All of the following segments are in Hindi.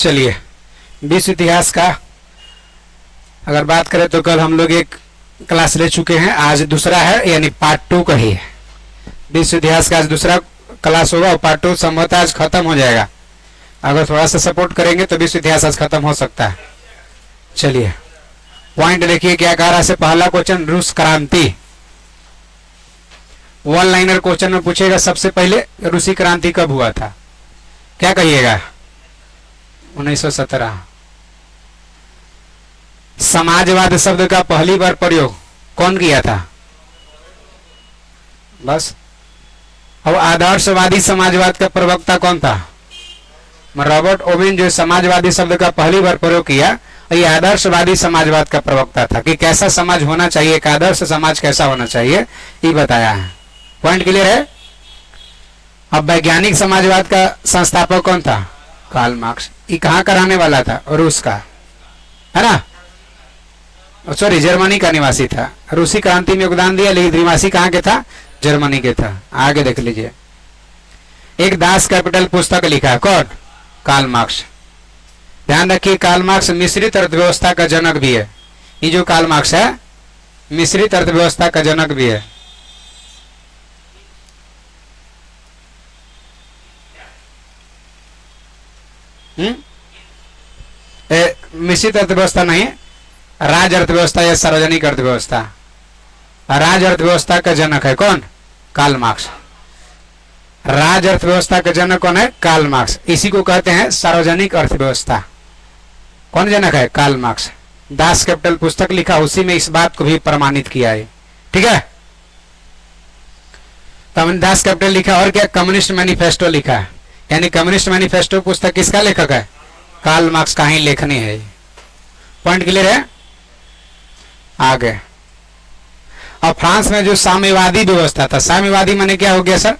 चलिए, विश्व इतिहास का अगर बात करें तो कल हम लोग एक क्लास ले चुके हैं, आज दूसरा है, यानी पार्ट 2 का ही है। विश्व इतिहास का आज दूसरा क्लास होगा और पार्ट 2 संभवतः आज खत्म हो जाएगा। अगर थोड़ा सा सपोर्ट करेंगे तो विश्व इतिहास आज खत्म हो सकता है। चलिए पॉइंट देखिए क्या कह रहा है। पहला क्वेश्चन, रूस क्रांति। वन लाइनर क्वेश्चन में पूछेगा सबसे पहले रूसी क्रांति कब हुआ था, क्या कहिएगा? 1917। समाजवाद शब्द का पहली बार प्रयोग कौन किया था? बस। अब आदर्शवादी समाजवाद का प्रवक्ता कौन था? रॉबर्ट ओवेन, जो समाजवादी शब्द का पहली बार प्रयोग किया, ये आदर्शवादी समाजवाद का प्रवक्ता था कि कैसा समाज होना चाहिए, एक आदर्श समाज कैसा होना चाहिए, ये बताया है। पॉइंट क्लियर है? अब वैज्ञानिक समाजवाद का संस्थापक कौन था? Karl Marx. ये कहाँ का रहने वाला था? रूस का, है ना? सॉरी, जर्मनी का निवासी था। रूसी क्रांति में योगदान दिया, लेकिन निवासी कहाँ के था? जर्मनी के था। आगे देख लीजिए, एक दास कैपिटल पुस्तक लिखा, कौन? Karl Marx. ध्यान रखिए, कार्ल मार्क्स मिश्रित अर्थव्यवस्था का जनक भी है। ये जो कार्ल मार्क्स है, मिश्रित अर्थव्यवस्था का जनक भी है। मिश्रित अर्थव्यवस्था नहीं, राज अर्थव्यवस्था या सार्वजनिक अर्थव्यवस्था। राज अर्थव्यवस्था का जनक है कौन? Karl marks. राज अर्थव्यवस्था का जनक कौन है? Karl Marx. इसी को कहते हैं सार्वजनिक अर्थव्यवस्था। कौन जनक है? Karl marks. दास कैपिटल पुस्तक लिखा, उसी में इस बात को भी प्रमाणित किया है। ठीक है, तो हमने दास कैपिटल लिखा, और क्या? कम्युनिस्ट मैनिफेस्टो लिखा है। यानी कम्युनिस्ट मैनिफेस्टो पुस्तक किसका लेखक है? कार्ल मार्क्स का ही लेखनी है। पॉइंट क्लियर है? आगे, और फ्रांस में जो साम्यवादी व्यवस्था था, साम्यवादी माने क्या हो गया सर?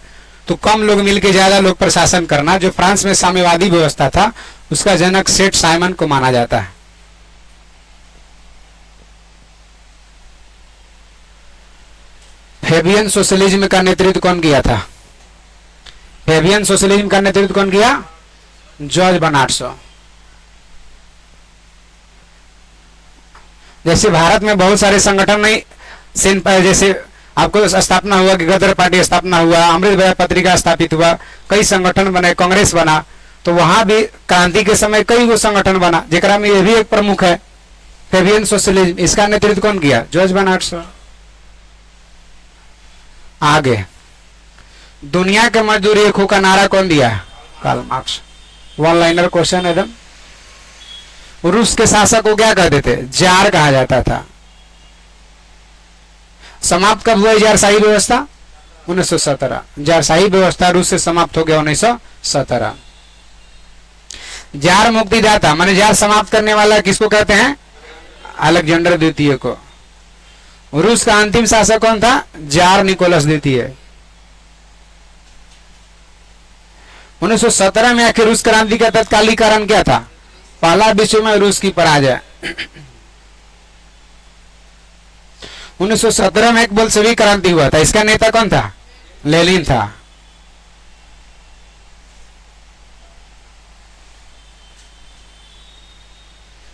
तो कम लोग मिलके ज्यादा लोग प्रशासन करना। जो फ्रांस में साम्यवादी व्यवस्था था, उसका जनक सेठ साइमन को माना जाता है। फेबियन सोशलिज्म का नेतृत्व कौन किया था? फेबियन सोशलिज्म का नेतृत्व कौन किया? George Bernard Shaw. जैसे भारत में बहुत सारे संगठन नहीं, जैसे आपको स्थापना हुआ कि गदर पार्टी स्थापना हुआ, अमृत विजय पत्रिका स्थापित हुआ, कई संगठन बने, कांग्रेस बना, तो वहां भी क्रांति के समय कई वो संगठन बना, जेकरा में ये भी एक प्रमुख है फेबियन सोशलिज्म। इसका नेतृत्व कौन किया? George Bernard Shaw. आगे, दुनिया के मजदूर एक हो का नारा कौन दिया? Karl Marx. One liner question एकदम। रूस के शासक को क्या कहते थे? जार कहा जाता था। समाप्त कब हुआ जारशाही व्यवस्था? 1917। जारशाही व्यवस्था रूस से समाप्त हो गया 1917। जार मुक्तिदाता माने जार समाप्त करने वाला किसको कहते हैं? अलेक्जेंडर द्वितीय को। रूस का अंतिम शासक कौन था? जार निकोलस द्वितीय। 1917 में आखिर रूस क्रांति का तत्कालिक कारण क्या था? पहला विश्व में रूस की पराजय। 1917 में एक बोल्शेविक क्रांति हुआ था, इसका नेता कौन था? लेनिन था।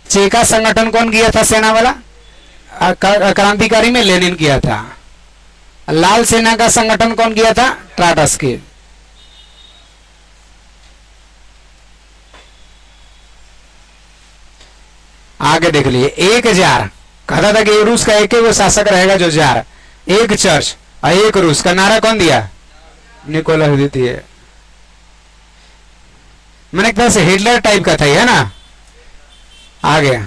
चेका संगठन कौन किया था? सेना वाला क्रांतिकारी में लेनिन किया था। लाल सेना का संगठन कौन किया था? ट्राटस्की। आगे देख लिए, एक जार कहता था कि रूस का एक ही वो शासक रहेगा जो जार, एक चर्च और एक रूस का नारा कौन दिया? निकोलस द्वितीय। मैंने एक तरह से हिटलर टाइप का था, है ना? आगे,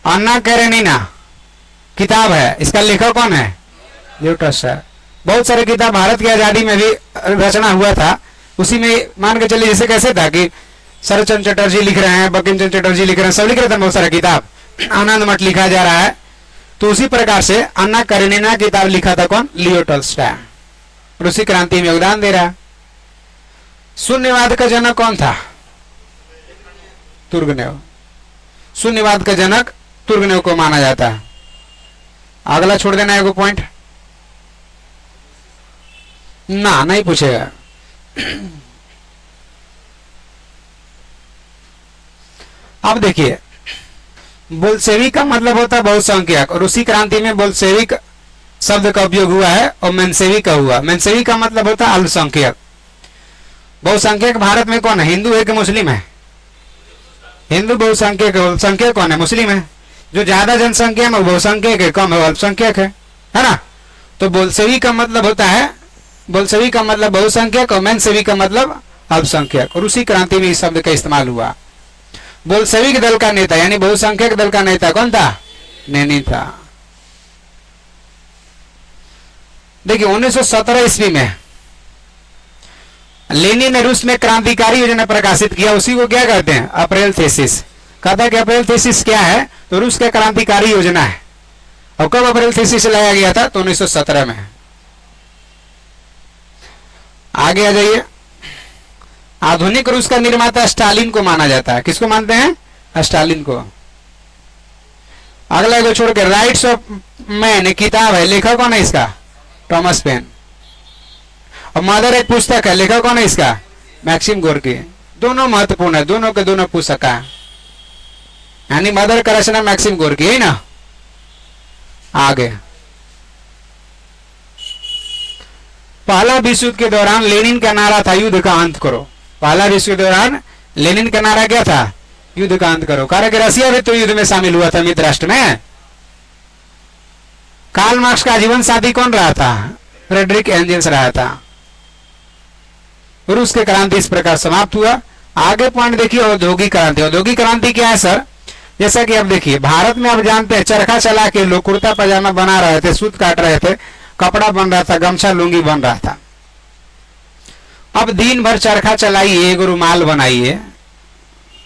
अन्ना कैरेनिना किताब है, इसका लेखक कौन है? ल्यूटस है। बहुत सारे किताब भारत की आजादी में भी रचना हुआ था, उसी में मान के चलिए, जैसे कैसे था कि शरदचंद्र चटर्जी लिख रहे हैं, बंकिम चंद्र चटर्जी लिख रहे हैं, सब लिख रहे थे बहुत सारा किताब, आनंद मठ लिखा जा रहा है, तो उसी प्रकार से अन्ना कैरेनिना किताब लिखा था कौन? Leo Tolstoy. रूसी क्रांति में योगदान दे रहा है। शून्यवाद का जनक कौन था? तुर्गनेव। शून्यवाद का जनक तुर्गनेव को माना जाता है। अगला छोड़ देना है, पॉइंट ना नहीं पूछेगा। अब देखिए, बोल्शेविक का मतलब होता है बहुसंख्यक, और रूसी क्रांति में बोल्शेविक शब्द का उपयोग हुआ है और मेंशेविक का हुआ। मेंशेविक का मतलब होता है अल्पसंख्यक। बहुसंख्यक भारत में कौन है, हिंदू है कि मुस्लिम है? हिंदू बहुसंख्यक है। अल्पसंख्यक कौन है, मुस्लिम है। जो ज्यादा जनसंख्या में बहुसंख्यक है, कम है अल्पसंख्यक है ना। तो बोल्शेविक का मतलब होता है, बोल्शेविक का मतलब बहुसंख्यक और मेंशेविक का मतलब अल्पसंख्यक। रूसी क्रांति में इस शब्द का इस्तेमाल हुआ। बोल्शेविक दल का नेता यानी बहुसंख्यक दल का नेता कौन था, लेनिन था। देखिए 1917 ईस्वी में लेनिन ने रूस में क्रांतिकारी योजना प्रकाशित किया, उसी को क्या कहते हैं, अप्रैल थीसिस। कहता है कि अप्रैल थीसिस क्या है, तो रूस का क्रांतिकारी योजना है। और कब अप्रैल थीसिस लाया गया था, तो 1917 में। आगे आ जाइए। आधुनिक रूस का निर्माता स्टालिन को माना जाता है। किसको मानते हैं, स्टालिन को। अगला को छोड़ के राइट्स ऑफ मैन किताब है, लेखक कौन है इसका, थॉमस पेन। और मदर एक पुस्तक है, लेखक कौन है इसका, मैक्सिम गोर्की। दोनों महत्वपूर्ण है, दोनों के दोनों पुस्तक है, यानी मदर का रचना मैक्सिम गोर्की है ना। आगे पहला विश्व युद्ध के दौरान लेनिन का नारा था युद्ध का अंत करो। पहला विश्व युद्ध के दौरान लेनिन का नारा क्या था, युद्ध का अंत करो। कारण कि रसिया भी तो युद्ध में शामिल हुआ था मित्र राष्ट्र में। कार्ल मार्क्स का जीवन साथी कौन रहा था, फ्रेडरिक एंजल्स रहा था। रूस की क्रांति इस प्रकार समाप्त हुआ। आगे पॉइंट देखिए, औद्योगिक क्रांति। औद्योगिक क्रांति क्या है सर, जैसा कि अब देखिए भारत में आप जानते हैं चरखा चला के लोग कुर्ता पजामा बना रहे थे, सूत काट रहे थे, कपड़ा बन रहा था, गमछा लुंगी बन रहा था। अब दिन भर चरखा चलाइए, एक रुमाल बनाइए,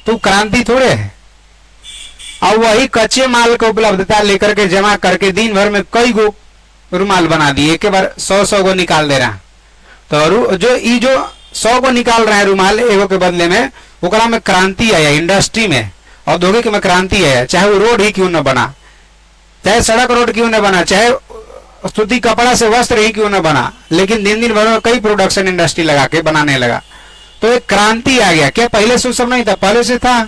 तो क्रांति थोड़े है। अब वही कच्चे माल की उपलब्धता लेकर के जमा करके दिन भर में कई गो रुमाल बना दिए, एक बार 100 गो निकाल दे रहा। तो जो 100 को निकाल रहे हैं रुमाल एगो के बदले में, ओकरा में क्रांति आया। इंडस्ट्री में, औद्योगिक में क्रांति आया। चाहे वो रोड ही क्यों न बना, चाहे सड़क रोड क्यों न बना, चाहे सूती कपड़ा से वस्त्र ही क्यों न बना, लेकिन दिन दिन भर में कई प्रोडक्शन इंडस्ट्री लगा के बनाने लगा। तो एक क्रांति आ गया। क्या पहले से सब नहीं था, पहले से था।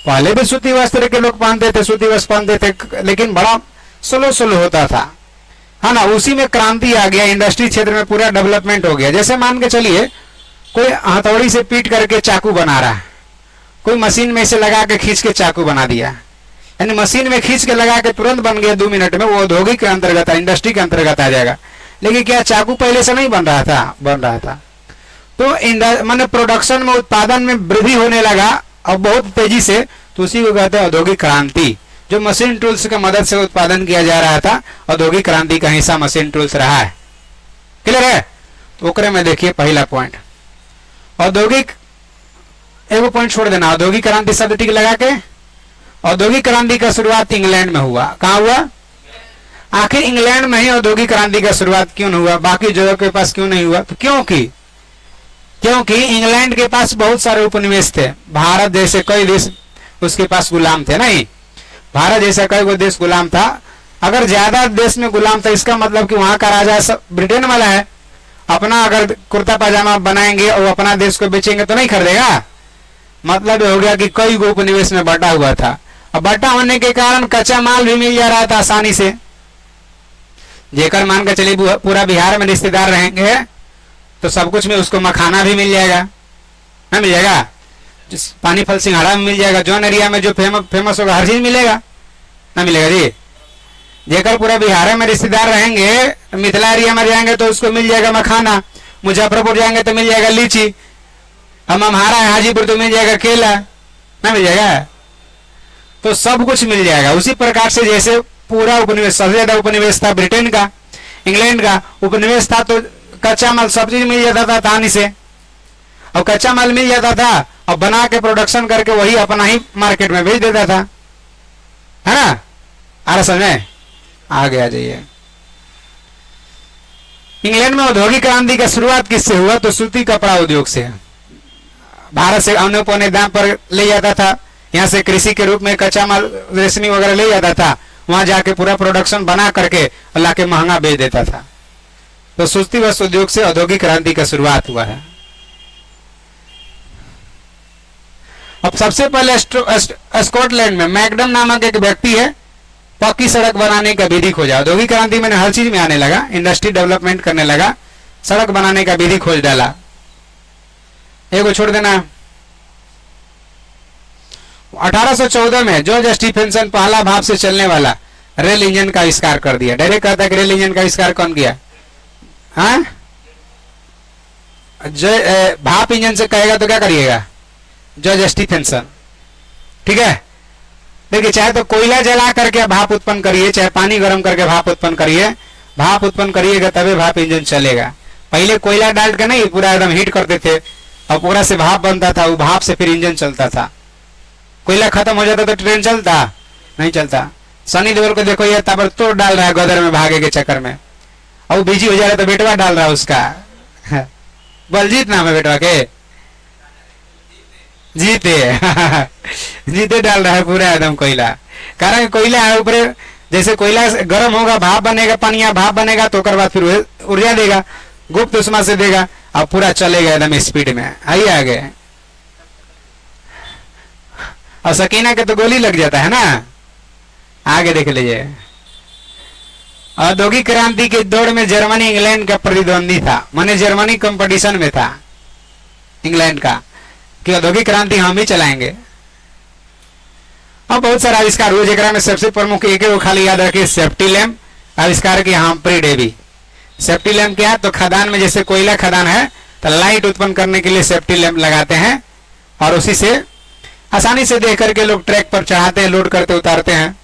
पहले भी सूती वस्त्र के लोग पहनते थे, सूती वस्त्र पहनते थे, लेकिन बड़ा स्लो स्लो होता था, है ना। उसी में क्रांति आ गया। इंडस्ट्री क्षेत्र में पूरा डेवलपमेंट हो गया। जैसे मान के चलिए कोई हथौड़ी से पीट करके चाकू बना रहा है, कोई मशीन में से लगा के खींच के चाकू बना दिया, यानी मशीन में खींच के लगा के तुरंत बन गया 2 मिनट में, वो औद्योगिक के अंतर्गत, इंडस्ट्री के अंतर्गत आ जाएगा। लेकिन क्या चाकू पहले से नहीं बन रहा था, बन रहा था। तो माने प्रोडक्शन में, उत्पादन में वृद्धि होने लगा और बहुत तेजी से, तो उसी को कहते हैं औद्योगिक क्रांति। जो मशीन टूल्स की मदद से उत्पादन किया जा रहा था, औद्योगिक क्रांति का हिस्सा मशीन टूल्स रहा है। क्लियर है। तो ओकरे में देखिए पहला पॉइंट औद्योगिक, एगो पॉइंट छोड़ देना, औद्योगिक क्रांति शब्द टिक लगा के। औद्योगिक क्रांति का शुरुआत इंग्लैंड में हुआ। कहां हुआ, आखिर इंग्लैंड में ही औद्योगिक क्रांति का शुरुआत क्यों नहीं हुआ, बाकी जगह के पास क्यों नहीं हुआ? तो क्योंकि इंग्लैंड के पास बहुत सारे उपनिवेश थे। भारत जैसे कई देश उसके पास गुलाम थे। नहीं, भारत जैसा कई गो देश गुलाम था। अगर ज्यादा देश में गुलाम था, इसका मतलब कि वहां का राजा सब ब्रिटेन वाला है। अपना अगर कुर्ता पजामा बनाएंगे और अपना देश को बेचेंगे तो नहीं खरीदेगा। मतलब हो गया कि कई गो उपनिवेश में बटा हुआ था। अब बटा होने के कारण कच्चा माल भी मिल जा रहा था आसानी से। जेकर मान के चलिए पूरा बिहार में रिश्तेदार रहेंगे तो सब कुछ में उसको मखाना भी मिल जाएगा, ना मिल जाएगा। पानी फल सिंघाड़ा में मिल जाएगा। जौन एरिया में जो फेमस होगा हर चीज मिलेगा, ना मिलेगा जी। जेकर पूरा बिहार में रिश्तेदार रहेंगे, मिथिला एरिया में जाएंगे तो उसको मिल जाएगा मखाना। मुजफ्फरपुर जाएंगे तो मिल जाएगा लीची। हम हमारा हाजीपुर तो मिल जाएगा केला, ना मिल जाएगा। तो सब कुछ मिल जाएगा। उसी प्रकार से जैसे पूरा उपनिवेश, सबसे ज्यादा उपनिवेश था ब्रिटेन का, इंग्लैंड का उपनिवेश था, तो कच्चा माल सब चीज मिल जाता था आसानी से। और कच्चा माल मिल जाता था और बना के प्रोडक्शन करके वही अपना ही मार्केट में बेच देता था, है ना। आ रहा समझ में? आगे आ जाइए। इंग्लैंड में औद्योगिक क्रांति का शुरुआत किससे हुआ? तो सूती कपड़ा उद्योग से। भारत से औने पौने दाम पर ले जाता था, यहाँ से कृषि के रूप में कच्चा माल रेशमी वगैरह ले जाता था, वहां जाके पूरा प्रोडक्शन बना करके ला के महंगा बेच देता था। तो सूती वस्त्र उद्योग से औद्योगिक क्रांति का शुरुआत हुआ है। अब सबसे पहले स्कॉटलैंड में मैकडम नामक एक व्यक्ति है, पक्की सड़क बनाने का विधि खोजा। औद्योगिक क्रांति में हर चीज में आने लगा, इंडस्ट्री डेवलपमेंट करने लगा, सड़क बनाने का विधि खोज डाला। एगो छोड़ देना। 1814 में जॉर्ज स्टीफेंसन पहला भाप से चलने वाला रेल इंजन का आविष्कार कर दिया। डायरेक्ट कहता है कि रेल इंजन का आविष्कार कौन किया? हाँ, भाप इंजन से कहेगा तो क्या करिएगा? George Stephenson. ठीक है, देखिए चाहे तो कोयला जला करके भाप उत्पन्न करिए, चाहे पानी गर्म करके भाप उत्पन्न करिए, भाप उत्पन्न करिएगा तभी भाप इंजन चलेगा। पहले कोयला डाल के नहीं, पूरा एकदम हीट करते थे और पूरा से भाप बनता था, वो भाप से फिर इंजन चलता था। कोयला खत्म हो जाता तो ट्रेन चलता नहीं चलता। सनी देओल को देखो, ये ताबड़तोड़ डाल रहा है गदर में भागे के चक्कर में, और बिजी हो जा रहा है तो बेटवा डाल रहा है उसका। बलजीत नाम है बेटवा के, जीते जीते डाल रहा है पूरा एकदम कोयला। कारण कोयला है ऊपर, जैसे कोयला गर्म होगा भाप बनेगा, पानी भाप बनेगा तो बाद फिर ऊर्जा देगा, गुप्त उष्मा से देगा और पूरा चलेगा एकदम स्पीड में। आइए आगे। और सकीना के तो गोली लग जाता है ना। आगे देख लीजिए। औद्योगिक क्रांति की दौड़ में जर्मनी इंग्लैंड का प्रतिद्वंदी था, माने जर्मनी कंपटीशन में था इंग्लैंड का कि औद्योगिक क्रांति हम ही चलाएंगे। और बहुत सारा आविष्कार हुए, जेकरा में सबसे प्रमुख एक खाली याद रखिए, सेफ्टी लैम्प आविष्कार किया हम्फ्री डेवी। सेफ्टी लैम्प क्या है? तो खदान में जैसे कोयला खदान है तो लाइट उत्पन्न करने के लिए सेफ्टी लैम्प लगाते हैं और उसी से आसानी से देख करके लोग ट्रैक पर चढ़ाते हैं, लोड करते उतारते हैं।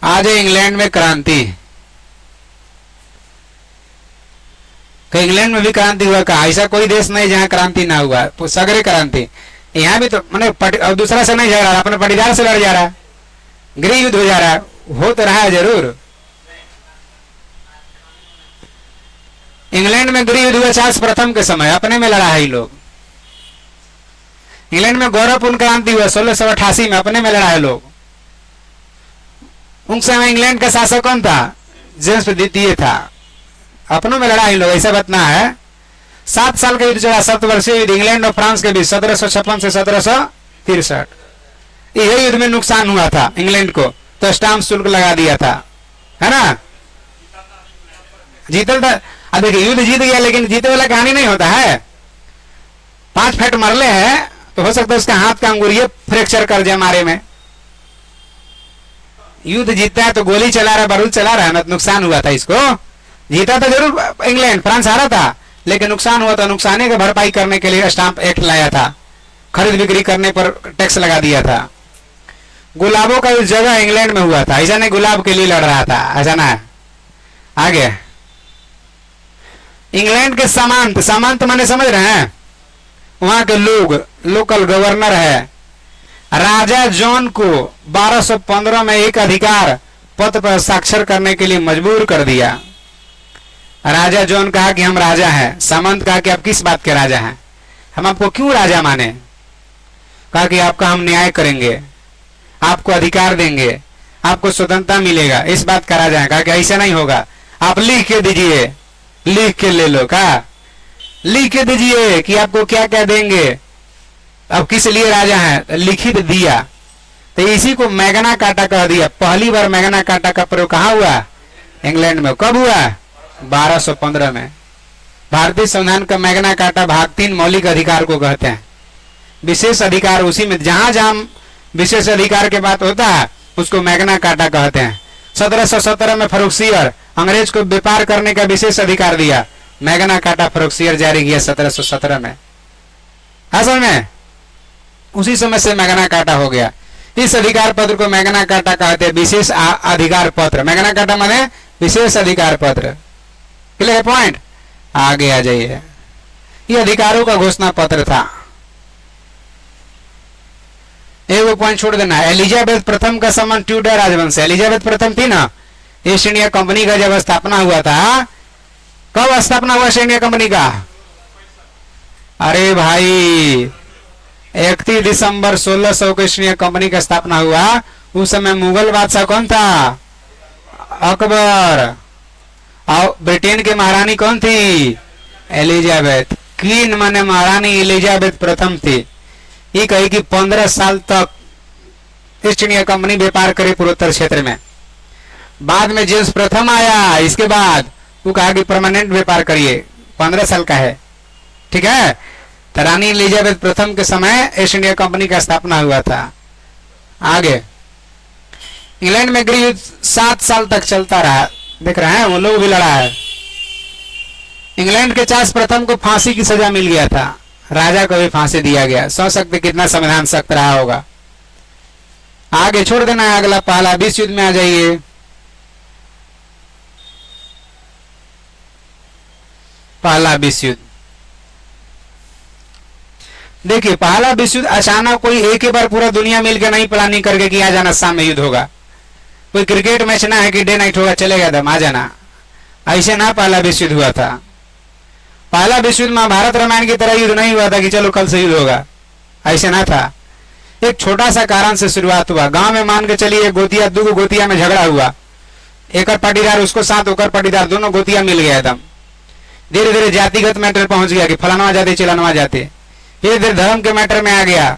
आज इंग्लैंड में क्रांति, कि इंग्लैंड में भी क्रांति हुआ का? ऐसा कोई देश नहीं जहां क्रांति ना हुआ, सगरे क्रांति। यहाँ भी तो मैंने दूसरा से नहीं जा रहा, अपने पटीदार से लड़ जा रहा है, गृह युद्ध हो जा रहा है, हो तो रहा है जरूर। इंग्लैंड में गृह युद्ध हुआ चार्ल्स प्रथम के समय, अपने में लड़ा है लोग। इंग्लैंड में गौरवपूर्ण क्रांति हुआ 1688 में, अपने में लड़ा है लोग। उन समय इंग्लैंड का शासक कौन था? जेम्स द्वितीय था, अपनों में लड़ा है लोग। ऐसा बतना है 7 साल का युद्ध चला, 7 वर्षीय युद्ध इंग्लैंड और फ्रांस के बीच 1756 से 1763। यही युद्ध में नुकसान हुआ था इंग्लैंड को, तो स्टाम्प शुल्क लगा दिया था, है ना। जीतल था। अब देखिए युद्ध जीत गया, लेकिन जीते वाला कहानी नहीं होता है। 5 फेट मरले है तो हो सकता है उसका हाथ का अंगुरिये फ्रैक्चर कर जाए मारे में। युद्ध जीतता है तो गोली चला रहा है, बारूद चला रहा है ना, तो नुकसान हुआ था इसको। जीता तो जरूर इंग्लैंड, फ्रांस हारा था, लेकिन नुकसान हुआ था। नुकसाने की भरपाई करने के लिए स्टाम्प एक्ट लाया था, खरीद बिक्री करने पर टैक्स लगा दिया था। गुलाबों का उस जगह इंग्लैंड में हुआ था, ऐसा नहीं गुलाब के लिए लड़ रहा था, ऐसा ना है। आगे इंग्लैंड के सामंत, सामंत माने समझ रहे हैं, वहां के लोग, लोकल गवर्नर है, राजा जॉन को 1215 में एक अधिकार पत्र पर हस्ताक्षर करने के लिए मजबूर कर दिया। राजा जॉन कहा कि हम राजा हैं, सामंत कहा कि आप किस बात के राजा हैं, हम आपको क्यों राजा माने? कहा कि आपका हम न्याय करेंगे, आपको अधिकार देंगे, आपको स्वतंत्रता मिलेगा, इस बात का राजा है। कहा कि ऐसा नहीं होगा, आप लिख के दीजिए, लिख के ले लो। कहा लिख के दीजिए कि आपको क्या क्या देंगे, अब किस लिए राजा हैं, लिखित दिया। तो इसी को मैग्ना कार्टा कह दिया। पहली बार मैग्ना कार्टा का प्रयोग कहाँ हुआ? इंग्लैंड में। कब हुआ? 1215 में। भारतीय संविधान का मैग्ना कार्टा भाग 3 मौलिक अधिकार को कहते हैं। विशेष अधिकार उसी में, जहां जहां विशेष अधिकार के बात होता है उसको मैग्ना कार्टा कहते हैं। 1717 में फरुखसियर अंग्रेज को व्यापार करने का विशेष अधिकार दिया, मैग्ना कार्टा फरुखसियर जारी किया 1717 में। असल में उसी समय से मैग्ना कार्टा हो गया। इस अधिकार पत्र को मैग्ना कार्टा कहते हैं, विशेष अधिकार पत्र। मैग्ना कार्टा माने विशेष अधिकार पत्र। Clear point? आगे आ जाइए। ये अधिकारों का घोषणा पत्र था। एक पॉइंट छोड़ देना, एलिजाबेथ प्रथम का सम्मान ट्यूडर राजवंश। एलिजाबेथ प्रथम थी ना, ईस्ट इंडिया कंपनी का जब स्थापना हुआ था, कब स्थापना हुआ ईस्ट इंडिया कंपनी का? अरे भाई 31 दिसंबर 1600 को ईस्ट इंडिया कंपनी का स्थापना हुआ। उस समय मुगल बादशाह कौन था? अकबर। और ब्रिटेन की महारानी कौन थी? एलिजाबेथ। क्वीन माने महारानी एलिजाबेथ प्रथम थी। ये कही कि 15 साल तक ईस्ट इंडिया कंपनी व्यापार करे पूर्वोत्तर क्षेत्र में। बाद में जेम्स प्रथम आया, इसके बाद वो कहा कि परमानेंट व्यापार करिए, 15 साल का है, ठीक है। तो रानी एलिजाबेथ प्रथम के समय ईस्ट इंडिया कंपनी का स्थापना हुआ था। आगे इंग्लैंड में गृह युद्ध 7 साल तक चलता रहा, देख रहे हैं, वो लोग भी लड़ा है। इंग्लैंड के चार्ल्स प्रथम को फांसी की सजा मिल गया था, राजा को भी फांसी दिया गया। सोच सकते कितना संविधान सख्त रहा होगा। आगे छोड़ देना है, अगला पहला विश्व युद्ध में आ जाइए। पहला विश्व युद्ध देखिए, पहला विश्व युद्ध अचानक कोई एक ही बार पूरा दुनिया मिलकर नहीं प्लानिंग करके कि आ जाना शाम में युद्ध होगा। कोई क्रिकेट मैच ना है कि डे नाइट होगा चलेगा दम आ जाना, ऐसे ना पहला विश्व युद्ध हुआ था। पहला विश्व युद्ध महाभारत रामायण की तरह युद्ध नहीं हुआ था कि चलो कल से युद्ध होगा, ऐसे ना था। एक छोटा सा कारण से शुरुआत हुआ। गांव में मान के चलिए गोतिया, दो गोतिया में झगड़ा हुआ, एक पाटीदार उसको साथ, ओकर पाटीदार, दोनों गोतिया मिल गया एकदम। धीरे धीरे जातिगत मैटर पहुंच गया कि फलानवा जाते चिलानवा जाते। धीरे धीरे धर्म के मैटर में आ गया,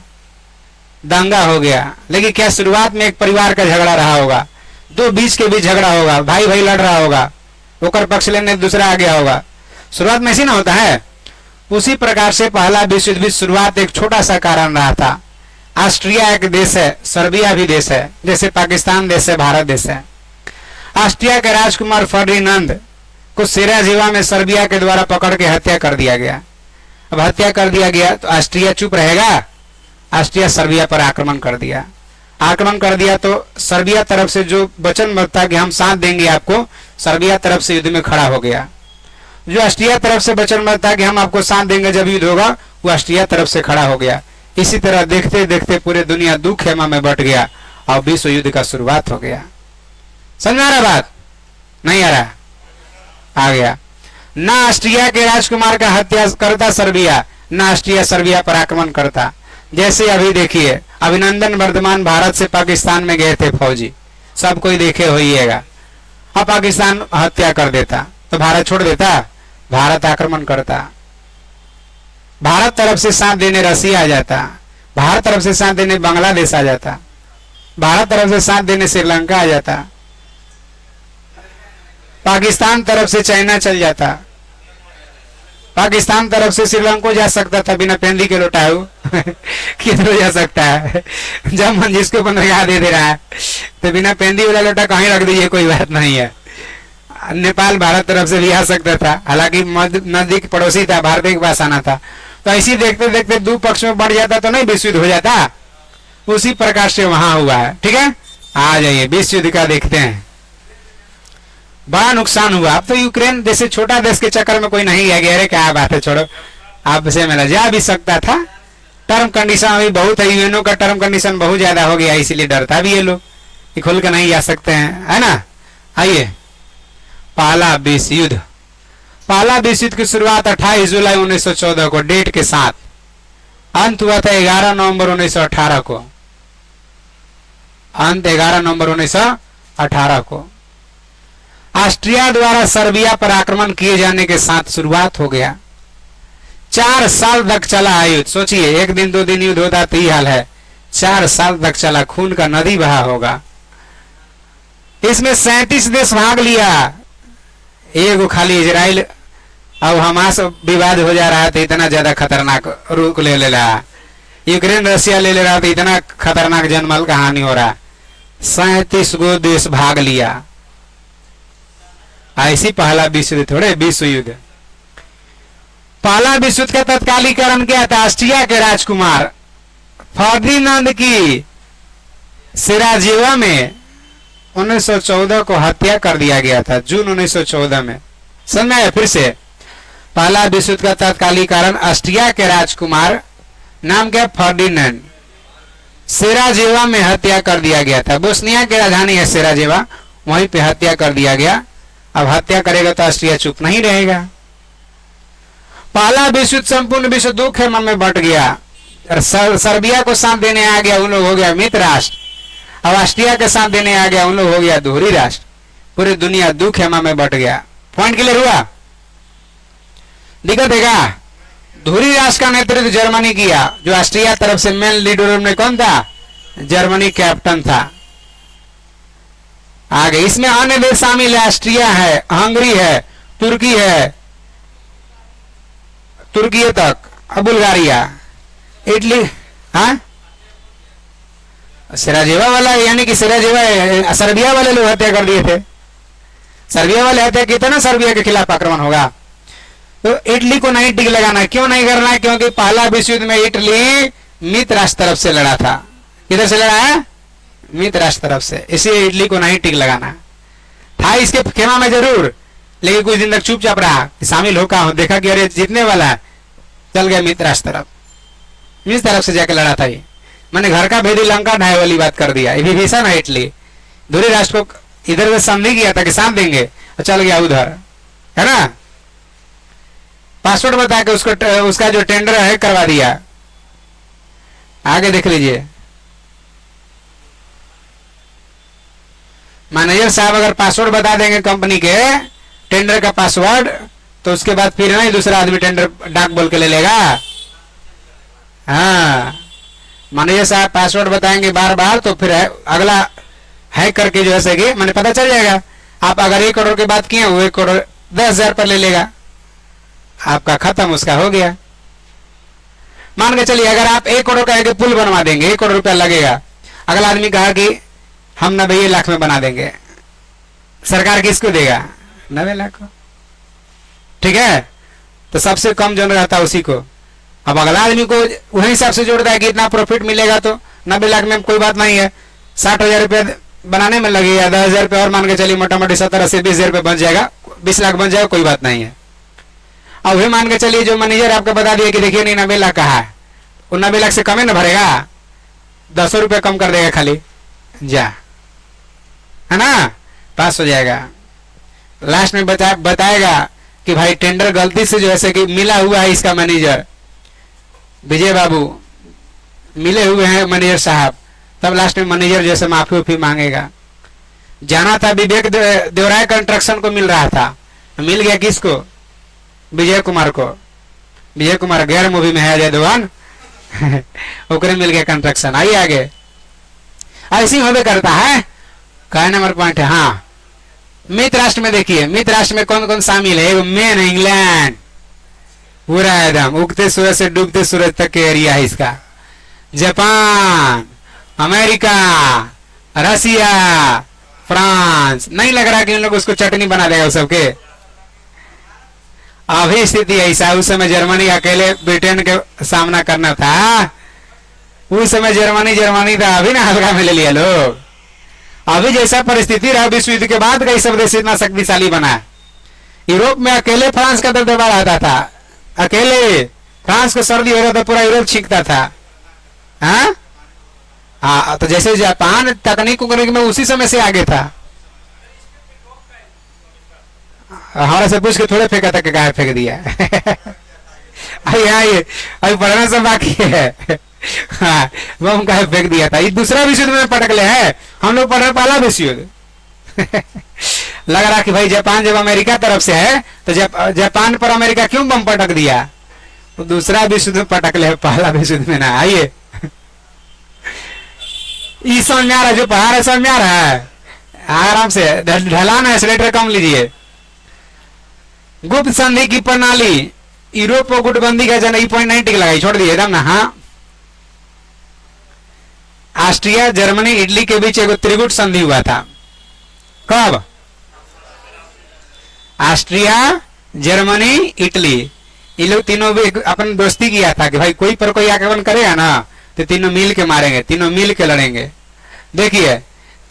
दंगा हो गया। लेकिन क्या शुरुआत में एक परिवार का झगड़ा रहा होगा, दो बीच के बीच झगड़ा होगा, भाई भाई लड़ रहा होगा, ओकर पक्ष लेने दूसरा आ गया होगा। शुरुआत में ऐसी ना होता है। उसी प्रकार से पहला विश्व युद्ध शुरुआत एक छोटा सा कारण रहा था। ऑस्ट्रिया एक देश है, सर्बिया भी देश है, जैसे पाकिस्तान देश है, भारत देश है। ऑस्ट्रिया के राजकुमार फर्डिनांड को सेराजेवा में सर्बिया के द्वारा पकड़ के हत्या कर दिया गया। अब हत्या कर दिया गया तो ऑस्ट्रिया चुप रहेगा? ऑस्ट्रिया सर्बिया पर आक्रमण कर दिया। आक्रमण कर दिया तो सर्बिया तरफ से जो वचन था कि हम साथ देंगे आपको, सर्बिया तरफ से युद्ध में खड़ा हो गया। जो ऑस्ट्रिया तरफ से वचन था कि हम आपको साथ देंगे जब युद्ध होगा, वो ऑस्ट्रिया तरफ से खड़ा हो गया। इसी तरह देखते देखते पूरे दुनिया दो खेमा में बट गया और विश्व युद्ध का शुरुआत हो गया। समझ आ रहा बात? नहीं आ रहा? आ गया। ना ऑस्ट्रिया के राजकुमार का हत्या करता सर्बिया, ना ऑस्ट्रिया सर्बिया पर आक्रमण करता। जैसे अभी देखिए, अभिनंदन वर्धमान भारत से पाकिस्तान में गए थे फौजी, सब कोई देखे होइएगा। अब पाकिस्तान हत्या कर देता तो भारत छोड़ देता? भारत आक्रमण करता। भारत तरफ से साथ देने रसिया आ जाता, भारत तरफ से साथ देने बांग्लादेश आ जाता, भारत तरफ से साथ देने श्रीलंका आ जाता, पाकिस्तान तरफ से चाइना चल जाता, पाकिस्तान तरफ से श्रीलंका जा सकता था बिना पेंदी के लौटाऊ किधर जा सकता है? जब मन जिसको 15 दे रहा है तो बिना पेंदी वाला लोटा कहीं रख दीजिए, कोई बात नहीं है। नेपाल भारत तरफ से भी आ सकता था, हालांकि नजदीक पड़ोसी था, भारत के पास आना था। तो ऐसी देखते देखते दो पक्ष में बढ़ जाता तो नहीं विश्व युद्ध हो जाता? उसी प्रकार से वहां हुआ है। ठीक है, आ जाइए विश्व युद्ध का देखते हैं। बड़ा नुकसान हुआ। अब तो यूक्रेन जैसे छोटा देश के चक्कर में कोई नहीं गया, अरे क्या बात है, छोड़ो, आपसे मिला जा भी सकता था। टर्म कंडीशन अभी बहुत है, यूएनओ का टर्म कंडीशन बहुत ज्यादा हो गया, इसीलिए डरता भी है लोग कि खुल के नहीं जा सकते हैं, है ना। आइए, पहला विश्व युद्ध। पहला विश्व युद्ध की शुरुआत 28 जुलाई 1914 को डेट के साथ, अंत हुआ था 11 नवंबर 1918 को। अंत 11 नवंबर 1918 को ऑस्ट्रिया द्वारा सर्बिया पर आक्रमण किए जाने के साथ शुरुआत हो गया। 4 साल तक चला है युद्ध। सोचिए, एक दिन 2 दिन युद्ध होता तो ये हाल है, 4 साल तक चला, खून का नदी बहा होगा। इसमें 37 देश भाग लिया, एगो खाली इजराइल। अब हमास विवाद हो जा रहा था, इतना ज्यादा खतरनाक रुख ले रहा, यूक्रेन रशिया ले रहा था, इतना खतरनाक जनमल का हानि हो रहा। 37 गो देश भाग लिया। ऐसी पहला विश्व युद्ध, थोड़े विश्व युद्ध। पहला विश्व युद्ध का तत्कालीकरण क्या था? ऑस्ट्रिया के राजकुमार फर्डिनांड की सेराजेवा में 1914 को हत्या कर दिया गया था, जून 1914 में। समझ आया? फिर से, पहला विश्व युद्ध का तत्कालीकरण ऑस्ट्रिया के राजकुमार, नाम क्या? फर्डिनांड, सेराजेवा में हत्या कर दिया गया था। बोस्निया की राजधानी है सेराजेवा, वहीं पे हत्या कर दिया गया। अब हत्या करेगा तो ऑस्ट्रिया चुप नहीं रहेगा। पहला विश्व युद्ध संपूर्ण विश्व 2 खेमा में बट गया। सर्बिया को साथ देने आ गया, उन लोग हो गया मित्र राष्ट्र। अब ऑस्ट्रिया के साथ देने आ गया, उन लोग हो गया दोहरी राष्ट्र। पूरी दुनिया 2 खेमा में बट गया। पॉइंट क्लियर हुआ? दिक्कत है क्या? धुरी राष्ट्र का नेतृत्व जर्मनी किया। जो ऑस्ट्रिया तरफ से मेन लीडर में कौन था? जर्मनी कैप्टन था। आगे इसमें अन्य देश शामिल है। ऑस्ट्रिया है, हंगरी है, तुर्की है, तुर्की तक, अब बुल्गारिया, इटली। हाँ, सिराजेवा वाला, यानी कि सिराजेवा सर्बिया वाले लोग हत्या कर दिए थे। सर्बिया वाले हत्या किए थे ना, सर्बिया के खिलाफ आक्रमण होगा। तो इटली को नहीं टिक लगाना। क्यों नहीं करना है? क्योंकि पहला विश्व युद्ध में इटली मित्र राष्ट्र तरफ से लड़ा था। किधर से लड़ा है? मित्र राष्ट्र तरफ से। इसलिए इटली को नहीं टिक लगाना था। इसके खेमा में जरूर, लेकिन कुछ दिन तक चुपचाप रहा। शामिल हो का देखा कि अरे जीतने वाला है, चल गया मित्र राष्ट्र तरफ। मित्र तरफ से जाके लड़ा था ये। मैंने घर का भेदी लंका ढाई वाली बात कर दिया। ये विभीषण है इटली। दूसरे राष्ट्र को इधर से संधि किया था कि साथ देंगे, और चल गया उधर, है ना। पासवर्ड बता के उसका जो टेंडर है करवा दिया। आगे देख लीजिए। मैनेजर साहब अगर पासवर्ड बता देंगे कंपनी के टेंडर का पासवर्ड, तो उसके बाद फिर नहीं दूसरा आदमी टेंडर डाक बोल के ले लेगा। हाँ, मैनेजर साहब पासवर्ड बताएंगे बार बार, तो फिर अगला हैक करके जो है सही मैंने पता चल जाएगा। आप अगर 1 करोड़ की बात किए, वो 1 करोड़ 10,000 पर ले लेगा। आपका खत्म, उसका हो गया। मान के चलिए अगर आप 1 करोड़ का पुल बनवा देंगे, 1 करोड़ रुपया लगेगा। अगला आदमी कहा कि हम 90 लाख में बना देंगे, सरकार किसको देगा? 90 लाख को। ठीक है, तो सबसे कम जो रहता है उसी को। अब अगला आदमी को वही हिसाब से जोड़ता है कि इतना प्रॉफिट मिलेगा, तो 90 लाख में कोई बात नहीं है। 60,000 रुपया बनाने में लगेगा, 10,000 रुपया और मान के चलिए मोटा मोटी 70 80 20,000 रुपया बन जाएगा, 20 लाख बन जाएगा, कोई बात नहीं है। अब वही मान के चलिए जो मैनेजर आपको बता दिया कि देखिए नहीं 90 लाख कहा है, वो 90 लाख से कम ही ना भरेगा, 10 रुपया कम कर देगा खाली, जा, है ना, पास हो जाएगा। लास्ट में बताएगा कि भाई टेंडर गलती से जो है कि मिला हुआ है, इसका मैनेजर विजय बाबू मिले हुए हैं मैनेजर साहब। तब लास्ट में मैनेजर जैसे माफी उफी मांगेगा। जाना था विवेक देवराय कंस्ट्रक्शन को मिल रहा था, मिल गया किसको? विजय कुमार को। विजय कुमार गैर मूवी में है अजय देवगन ओकरे मिल गया कंस्ट्रक्शन। आइए आगे, ऐसी होबे करता है। क्या नंबर पॉइंट है? हाँ, मित्र राष्ट्र में देखिए, मित्र राष्ट्र में कौन कौन शामिल है? एगो मेन है इंग्लैंड, पूरा एकदम उगते सूरज से डूबते सूरज तक के एरिया है इसका। जापान, अमेरिका, रसिया, फ्रांस। नहीं लग रहा कि उन लोग उसको चटनी बना देगा उस सबके। अभी स्थिति ऐसा, उस समय जर्मनी अकेले ब्रिटेन के सामना करना था। उस समय जर्मनी था, अभी ना हल्का में ले लिया लोग। अभी जैसा परिस्थिति रहा विश्व युद्ध के बाद, कई सब देश इतना शक्तिशाली बना। यूरोप में अकेले फ्रांस का दबदबा रहता था, अकेले फ्रांस को सर्दी हो रहा था, पूरा यूरोप छींकता था। हाँ, तो जैसे जापान तकनीक में उसी समय से आगे था। हमारा से पूछ के थोड़े फेंका था कि गाय फेंक दिया आइए अभी पढ़ना सब बाकी है हाँ, बम गाय फेंक दिया था। ये दूसरा विश्व युद्ध में पटक ले है, हम लोग पढ़ रहे पहला विश्व युद्ध लग रहा कि भाई जापान जब अमेरिका तरफ से है तो जापान पर अमेरिका क्यों बम पटक दिया? वो दूसरा विश्व युद्ध पटक ले, पहला विश्व युद्ध में ना। आइए, ये समझ में आ रहा है? जो पढ़ा रहे समझ में आ रहा है? आराम से ढलान है, स्लेटर कम लीजिए। गुप्त संधि की प्रणाली, यूरोप को गुटबंदी का जन पॉइंट नहीं टिक लगाई, छोड़ दिए एकदम ना। हाँ, ऑस्ट्रिया, जर्मनी, इटली के बीच एक त्रिगुट संधि हुआ था। कब? ऑस्ट्रिया, जर्मनी, इटली, ये लोग तीनों भी अपन दोस्ती किया था कि भाई कोई पर कोई आक्रमण करेगा ना तो तीनों मिल के मारेंगे, तीनों मिल के लड़ेंगे। देखिए,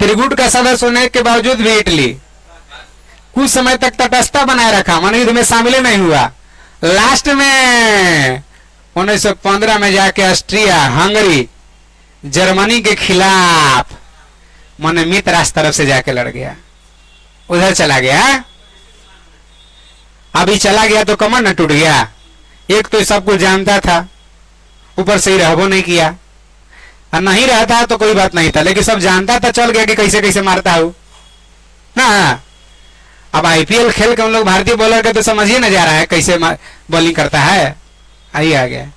त्रिगुट का सदस्य होने के बावजूद भी इटली कुछ समय तक तटस्थता बनाए रखा, मन युद्ध में शामिल नहीं हुआ। लास्ट में 1915 में जाके ऑस्ट्रिया, हंगरी, जर्मनी के खिलाफ मन मित्र राष्ट्र तरफ से जाके लड़ गया, उधर चला गया। अभी चला गया तो कमर न टूट गया। एक तो सब कुछ जानता था, ऊपर से ही रहबो नहीं किया, और नहीं रहता तो कोई बात नहीं था, लेकिन सब जानता था, चल गया कि कैसे कैसे मारता हूं ना। अब आईपीएल खेल के हम लोग भारतीय बॉलर के तो समझिए ना जा रहा है कैसे बॉलिंग करता है। आई आ गया।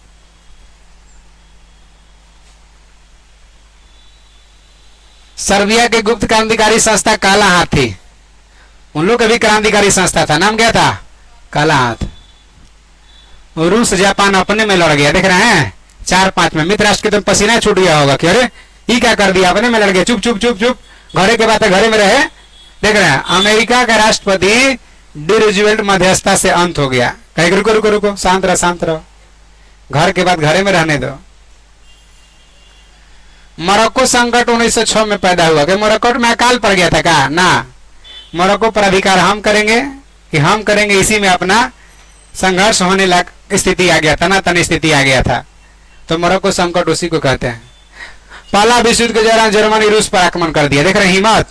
सर्बिया के गुप्त क्रांतिकारी संस्था काला हाथी, उन लोग का भी क्रांतिकारी संस्था था, नाम क्या था? काला हाथ। रूस जापान अपने में लड़ गया, देख रहे हैं 4-5 में। मित्र राष्ट्र के तो पसीना छूट गया होगा कि अरे ये क्या कर दिया, अपने में लड़ गया, चुप चुप चुप चुप, घरे के बात है घरे में रहे। देख रहे हैं अमेरिका का राष्ट्रपति डी रूजवेल्ट मध्यस्थता से अंत हो गया। कहे रुको रुको रुको, शांत रहो शांत रहो, घर के बाद घरे में रहने दो। मोरक्को संकट 1906 में पैदा हुआ। कि मोरक्को में अकाल पड़ गया था क्या? ना, मोरक्को पर अधिकार हम करेंगे कि हम करेंगे, इसी में अपना संघर्ष होने लग स्थिति आ गया था, तनातन स्थिति आ गया था। तो मोरक्को संकट उसी को कहते हैं। पहला विश्व युद्ध के दौरान जर्मनी रूस पर आक्रमण कर दिया। देख रहे हैं हिम्मत,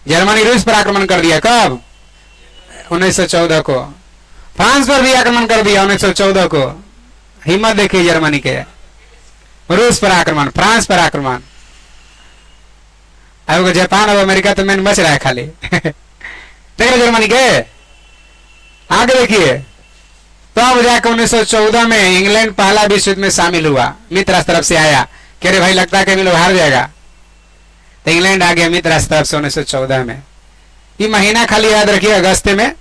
जर्मनी रूस पर आक्रमण कर दिया। कब? 1914 को। फ्रांस पर भी आक्रमण कर दिया 1914 को। हिम्मत देखिए जर्मनी के, रूस पर आक्रमण, फ्रांस पर आक्रमण। अब जापान और अमेरिका तो मैंने बच रहा है खाली। देख रहे जर्मनी के आगे देखिए। तो अब जाकर 1914 में इंग्लैंड पहला विश्व युद्ध में शामिल हुआ। मित्र राष्ट्र तरफ से आया कि अरे भाई लगता है कि लोग हार जाएगा, तो इंग्लैंड आ गया मित्र राष्ट्र तरफ से 1914 में। ये महीना खाली याद रखिए, अगस्त में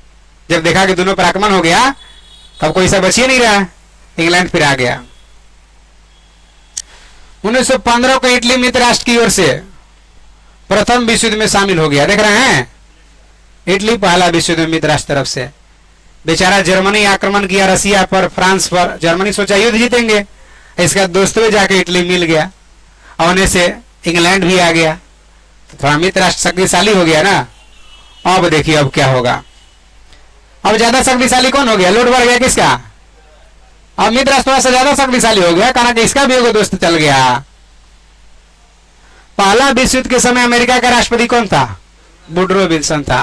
जब देखा कि दोनों पर आक्रमण हो गया, तब कोई सा बचिए नहीं रहा, इंग्लैंड फिर आ गया। 1915 को इटली मित्र राष्ट्र की ओर से प्रथम विश्व युद्ध में शामिल हो गया। देख रहे हैं इटली पहला विश्व युद्ध में मित्र राष्ट्र तरफ से। बेचारा जर्मनी आक्रमण किया रसिया पर, फ्रांस पर। जर्मनी सोचा युद्ध जीतेंगे, इसका दोस्तों जाके इटली मिल गया, होने से इंग्लैंड भी आ गया, तो थोड़ा मित्र राष्ट्र शक्तिशाली हो गया ना। अब देखिए अब क्या होगा। अब ज्यादा शक्तिशाली कौन हो गया? लोड बढ़ गया किसका? अब मित्र राष्ट्र थोड़ा सा ज्यादा शक्तिशाली हो गया, कारण कि इसका भी एगो दोस्त चल गया। पहला विश्व युद्ध के समय अमेरिका का राष्ट्रपति कौन था? वुडरो विल्सन था।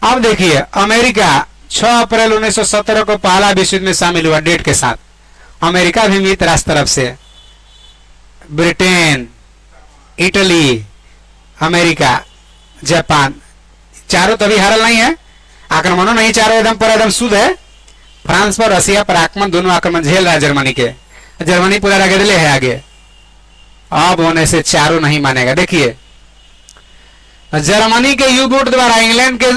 अब देखिए अमेरिका 6 अप्रैल 1917 को पहला विश्व युद्ध में शामिल हुआ डेट के साथ। अमेरिका भी मित्र राष्ट्र तरफ से, ब्रिटेन, इटली, अमेरिका, जापान, चारों तभी हारल नहीं है, आक्रमणों नहीं, चारों एकदम पर एकदम शुद्ध है। फ्रांस पर, रसिया पर आक्रमण, दोनों आक्रमण झेल रहा है जर्मनी के। जर्मनी पूरा रगड़ले है आगे। अब होने से चारों नहीं मानेगा। देखिए जर्मनी के यू बोट द्वारा इंग्लैंड के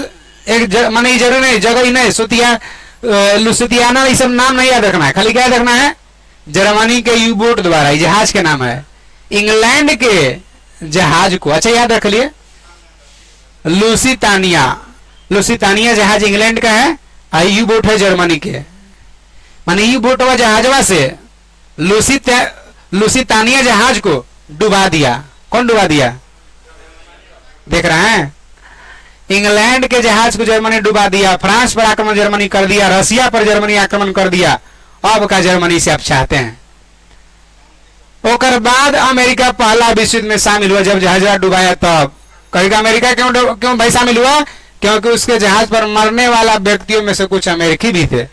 एक माने जरूर नहीं, जगह ही नहीं, लुसियाना, ये सब नाम नहीं याद रखना है, खाली क्या रखना है? जर्मनी के यू बोट द्वारा, जहाज के नाम है, इंग्लैंड के जहाज को, अच्छा याद रख लिए, लुसितानिया। लुसितानिया जहाज इंग्लैंड का है, यू बोट है जर्मनी के। माने यू बोट व जहाजवा से लुसितानिया जहाज को डुबा दिया। कौन डुबा दिया? देख रहे हैं इंग्लैंड के जहाज को जर्मनी डुबा दिया, फ्रांस पर आक्रमण जर्मनी कर दिया, रसिया पर जर्मनी आक्रमण कर दिया। अब का जर्मनी से आप चाहते हैं। ओकर बाद अमेरिका पहला विश्व युद्ध में शामिल हुआ, जब जहाज डुबाया तब। कहेगा अमेरिका क्यों भाई शामिल हुआ? क्योंकि उसके जहाज पर मरने वाला व्यक्तियों में से कुछ अमेरिकी भी थे।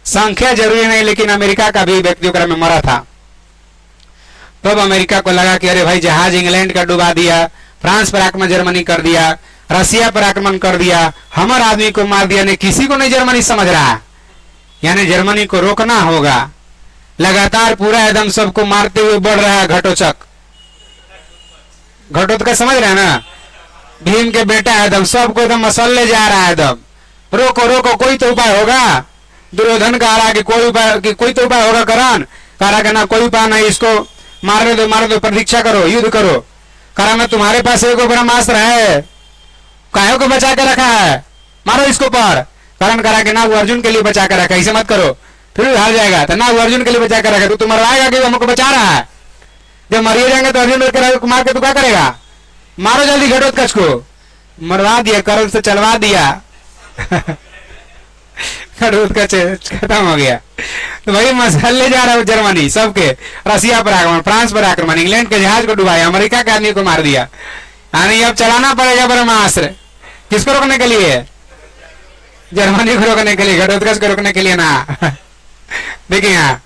संख्या जरूरी नहीं, लेकिन अमेरिका का भी व्यक्तियों में मरा था। तब अमेरिका को लगा कि अरे भाई जहाज इंग्लैंड का डुबा दिया, फ्रांस पर आक्रमण जर्मनी कर दिया, रसिया पर आक्रमण कर दिया, हमारे आदमी को मार दिया, ने किसी को नहीं जर्मनी समझ रहा, यानी जर्मनी को रोकना होगा। लगातार पूरा एकदम सबको मारते हुए बढ़ रहा है घटोत्कच। घटोत्कच समझ रहे हैं ना? भीम के बेटा एकदम सबको एकदम मसलने जा रहा है एकदम। रोको रोको, कोई तो उपाय होगा। दुर्योधन कह रहा कि कोई तो उपाय होगा। करण कह रहा कि ना कोई उपाय नहीं, इसको मारने दो, प्रतीक्षा करो, युद्ध करो। करण में तुम्हारे पास एक ब्रह्मास्त्र है, काहे को बचा के रखा है, मारो इसको पर। करण करा कि ना वो अर्जुन के लिए बचा कर रखा, ऐसे मत करो, फिर हार जाएगा। तो ना वो अर्जुन के लिए बचा कर रखा, तू मरवाएगा कि हमको बचा रहा है? जब मरिए जाएंगे तो अर्जुन मार के तू क्या करेगा? मारो जल्दी घटोत्कच को। मरवा दिया, करण से चलवा दिया। घटोत्कच खत्म हो गया। तो भाई मसले जा रहा है जर्मनी सबके, रसिया पर आक्रमण, फ्रांस पर आक्रमण, इंग्लैंड के जहाज को डुबाया, अमेरिका के आदमी को मार दिया। यानी अब चलाना पड़ेगा ब्रह्मास्त्र। किसको रोकने के लिए? जर्मनी को रोकने के लिए, घटोत्कच को रोकने के लिए ना। देखिए यहाँ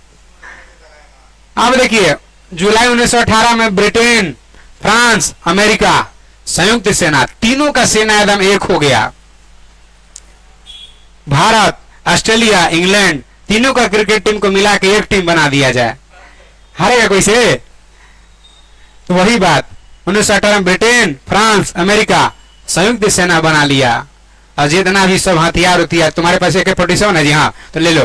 अब देखिए जुलाई 1918 में ब्रिटेन, फ्रांस, अमेरिका, संयुक्त सेना, तीनों का सेना एकदम एक हो गया। भारत ऑस्ट्रेलिया, इंग्लैंड, तीनों का क्रिकेट टीम को मिला के एक टीम बना दिया जाए, हारेगा कोई से? तो वही बात 1918 में ब्रिटेन, फ्रांस, अमेरिका संयुक्त सेना बना लिया। और जितना भी सब हथियार होती है, तुम्हारे पास AK-47 है जी, हाँ तो ले लो।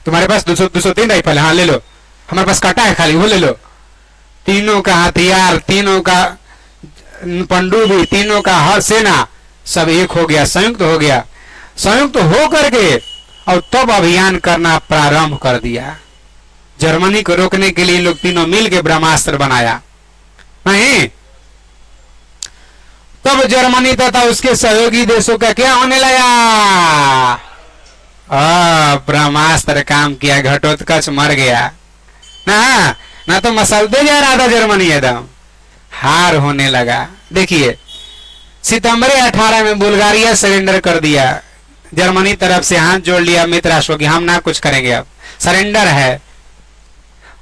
तुम्हारे पास 203 राइफल है, हाँ ले लो। हमारे पास काटा है खाली, वो ले लो। तीनों का हथियार, तीनों का पनडुब्बी, तीनों का हर सेना सब एक हो गया, संयुक्त हो गया। संयुक्त हो करके और तब अभियान करना प्रारंभ कर दिया। जर्मनी को रोकने के लिए लोग तीनों मिल के ब्रह्मास्त्र बनाया, नहीं? तब जर्मनी तथा उसके सहयोगी देशों का क्या होने लगा? ब्रह्मास्त्र काम किया, घटोत्कच मर गया ना तो मसलते जा रहा था जर्मनी, एकदम हार होने लगा। देखिए सितंबर 18 में बुल्गारिया सरेंडर कर दिया। जर्मनी तरफ से हाथ जोड़ लिया मित्र राष्ट्रों की, हम ना कुछ करेंगे, अब सरेंडर है।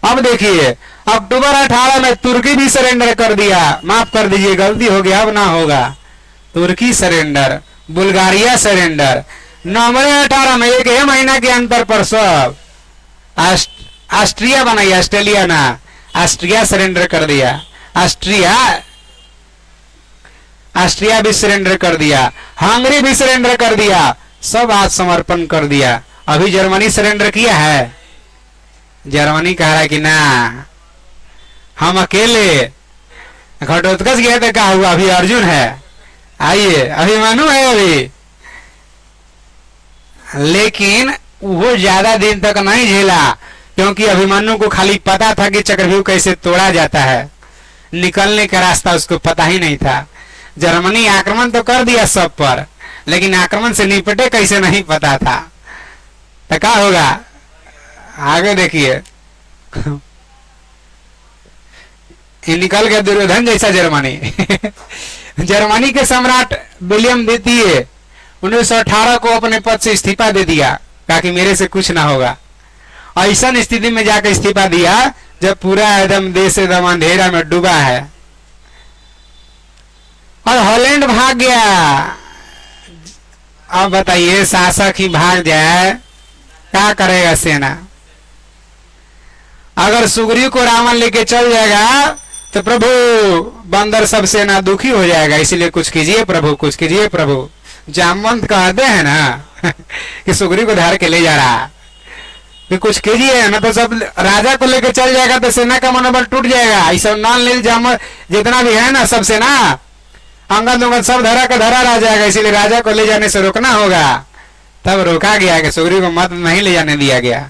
अब देखिए अक्टूबर 18 में तुर्की भी सरेंडर कर दिया। माफ कर दीजिए, गलती हो गया, अब ना होगा। तुर्की सरेंडर, बुल्गारिया सरेंडर। नवंबर 18 में एक महीना के अंतर पर सब ऑस्ट्रिया बनाई, ऑस्ट्रेलिया ना, ऑस्ट्रिया सरेंडर कर दिया। ऑस्ट्रिया भी सरेंडर कर दिया, हंगरी भी सरेंडर कर दिया, सब आज समर्पण कर दिया। अभी जर्मनी सरेंडर किया है? जर्मनी कह रहा है कि ना हम अकेले। घटोत्कच गया तो क्या हुआ? अभी अर्जुन है, आइए अभिमन्यु है अभी, लेकिन वो ज्यादा दिन तक नहीं झेला, क्योंकि अभिमन्यु को खाली पता था कि चक्रव्यूह कैसे तोड़ा जाता है, निकलने का रास्ता उसको पता ही नहीं था। जर्मनी आक्रमण तो कर दिया सब पर, लेकिन आक्रमण से निपटे कैसे नहीं पता था। तो क्या होगा आगे देखिए। निकल गया दुर्योधन जैसा जर्मनी। जर्मनी के सम्राट विलियम द्वितीय 1918 को अपने पद से इस्तीफा दे दिया, कहा कि मेरे से कुछ ना होगा। ऐसा स्थिति में जाकर इस्तीफा दिया जब पूरा एकदम देश एकदम अंधेरा में डूबा है। और हॉलैंड भाग गया। अब बताइए शासक ही भाग जाए, क्या करेगा सेना? अगर सुग्रीव को रावण लेके चल जाएगा तो प्रभु बंदर सब सेना दुखी हो जाएगा। इसीलिए कुछ कीजिए प्रभु, कुछ कीजिए प्रभु। जामवंत कहते हैं ना कि सुग्रीव को धार के ले जा रहा कि कुछ कीजिए, ना तो सब राजा को लेके चल जाएगा तो सेना का मनोबल टूट जाएगा। ऐसा नॉन नील जामवंत जितना भी है ना सब सेना, अंगद उंगद सब धरा का धरा रह जाएगा। इसीलिए राजा को ले जाने से रोकना होगा। तब रोका गया कि सुग्रीव को मत नहीं ले जाने दिया गया।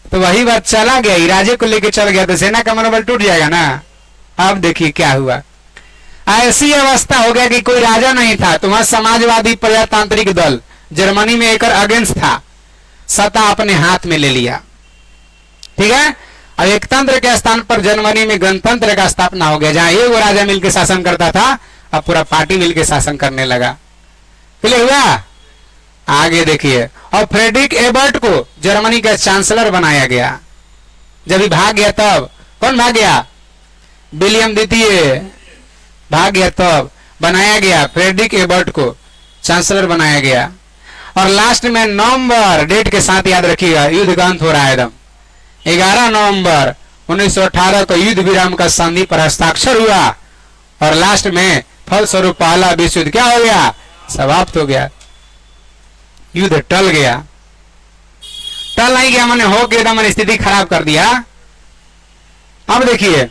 तो वही बात चला गया, राजे को लेके चल गया तो सेना का मनोबल टूट जाएगा ना। अब देखिए क्या हुआ। ऐसी अवस्था हो गया कि कोई राजा नहीं था, तो वहां समाजवादी प्रजातांत्रिक दल जर्मनी में एक अगेंस्ट था, सत्ता अपने हाथ में ले लिया। ठीक है, अब एक तंत्र के स्थान पर जर्मनी में गणतंत्र का स्थापना हो गया, जहां एक राजा मिलकर शासन करता था, अब पूरा पार्टी मिलकर शासन करने लगा। क्लियर हुआ? आगे देखिए। और फ्रेडरिक एबर्ट को जर्मनी का चांसलर बनाया गया। जब ही भाग गया तब कौन भाग गया? विलियम द्वितीय भाग गया, तब बनाया गया फ्रेडरिक एबर्ट को चांसलर बनाया गया। और लास्ट में नवंबर डेट के साथ याद रखिएगा, युद्ध का अंत हो रहा है एकदम। 11 नवंबर 1918 को युद्ध विराम का संधि पर हस्ताक्षर हुआ और लास्ट में फलस्वरूप पहला विश्व युद्ध क्या हो गया? समाप्त हो गया। युद्ध टल गया। टल नहीं गया मैंने हो के एकदम स्थिति खराब कर दिया। अब देखिए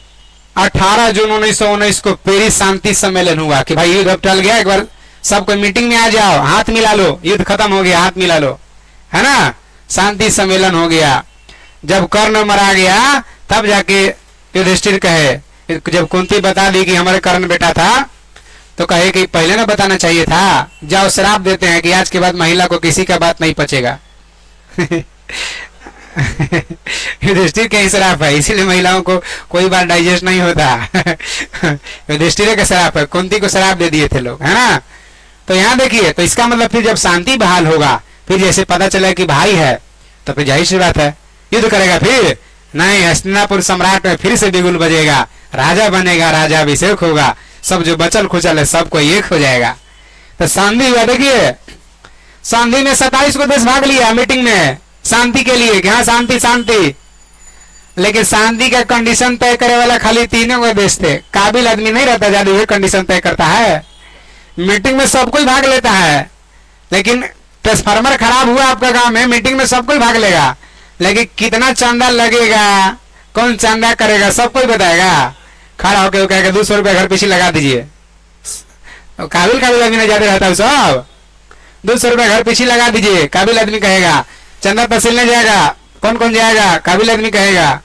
18 जून 1919 को पेरिस शांति सम्मेलन हुआ कि भाई युद्ध अब टल गया, एक बार सबको मीटिंग में आ जाओ, हाथ मिला लो, युद्ध खत्म हो गया, हाथ मिला लो, है ना। शांति सम्मेलन हो गया। जब कर्ण मरा गया तब जाके युधिष्ठिर कहे, जब कुंती बता दी कि हमारे कर्ण बेटा था, तो कहे कि पहले ना बताना चाहिए था। जाओ श्राप देते हैं कि आज के बाद महिला को किसी का बात नहीं पचेगा। युधिष्ठिर का श्राप है, इसीलिए महिलाओं को कोई बात डाइजेस्ट नहीं होता। युधिष्ठिर का श्राप है, कुंती को श्राप दे दिए थे लोग, है ना। तो यहाँ देखिए, तो इसका मतलब फिर जब शांति बहाल होगा, फिर जैसे पता चला कि भाई है, तो फिर जाहिर सी बात है युद्ध करेगा। फिर नहीं, हस्तिनापुर सम्राट में फिर से बिगुल बजेगा, राजा बनेगा, राजा अभिषेक होगा, सब जो बचल खुचल है सबको एक हो जाएगा। तो शांति हुआ। देखिए संधि में 27 को देश भाग लिया मीटिंग में शांति के लिए कि हाँ शांति शांति, लेकिन शांति का कंडीशन तय करे वाला खाली तीनों को देश थे। काबिल आदमी नहीं रहता ज्यादा वही कंडीशन तय करता है। मीटिंग में सब कोई भाग लेता है, लेकिन ट्रांसफार्मर खराब हुआ आपका गांव में, मीटिंग में सब कोई भाग लेगा, लेकिन कितना चंदा लगेगा, कौन चंदा करेगा, सब कोई बताएगा। खड़ा होकर वो कहेगा 200 रुपया घर पीछे लगा दीजिए। काबिल काबिल आदमी नहीं जाते रहता सब, 200 रुपया घर पीछे लगा दीजिए, काबिल आदमी कहेगा। चंदा तहसील नहीं जाएगा, कौन कौन जाएगा, काबिल आदमी कहेगा।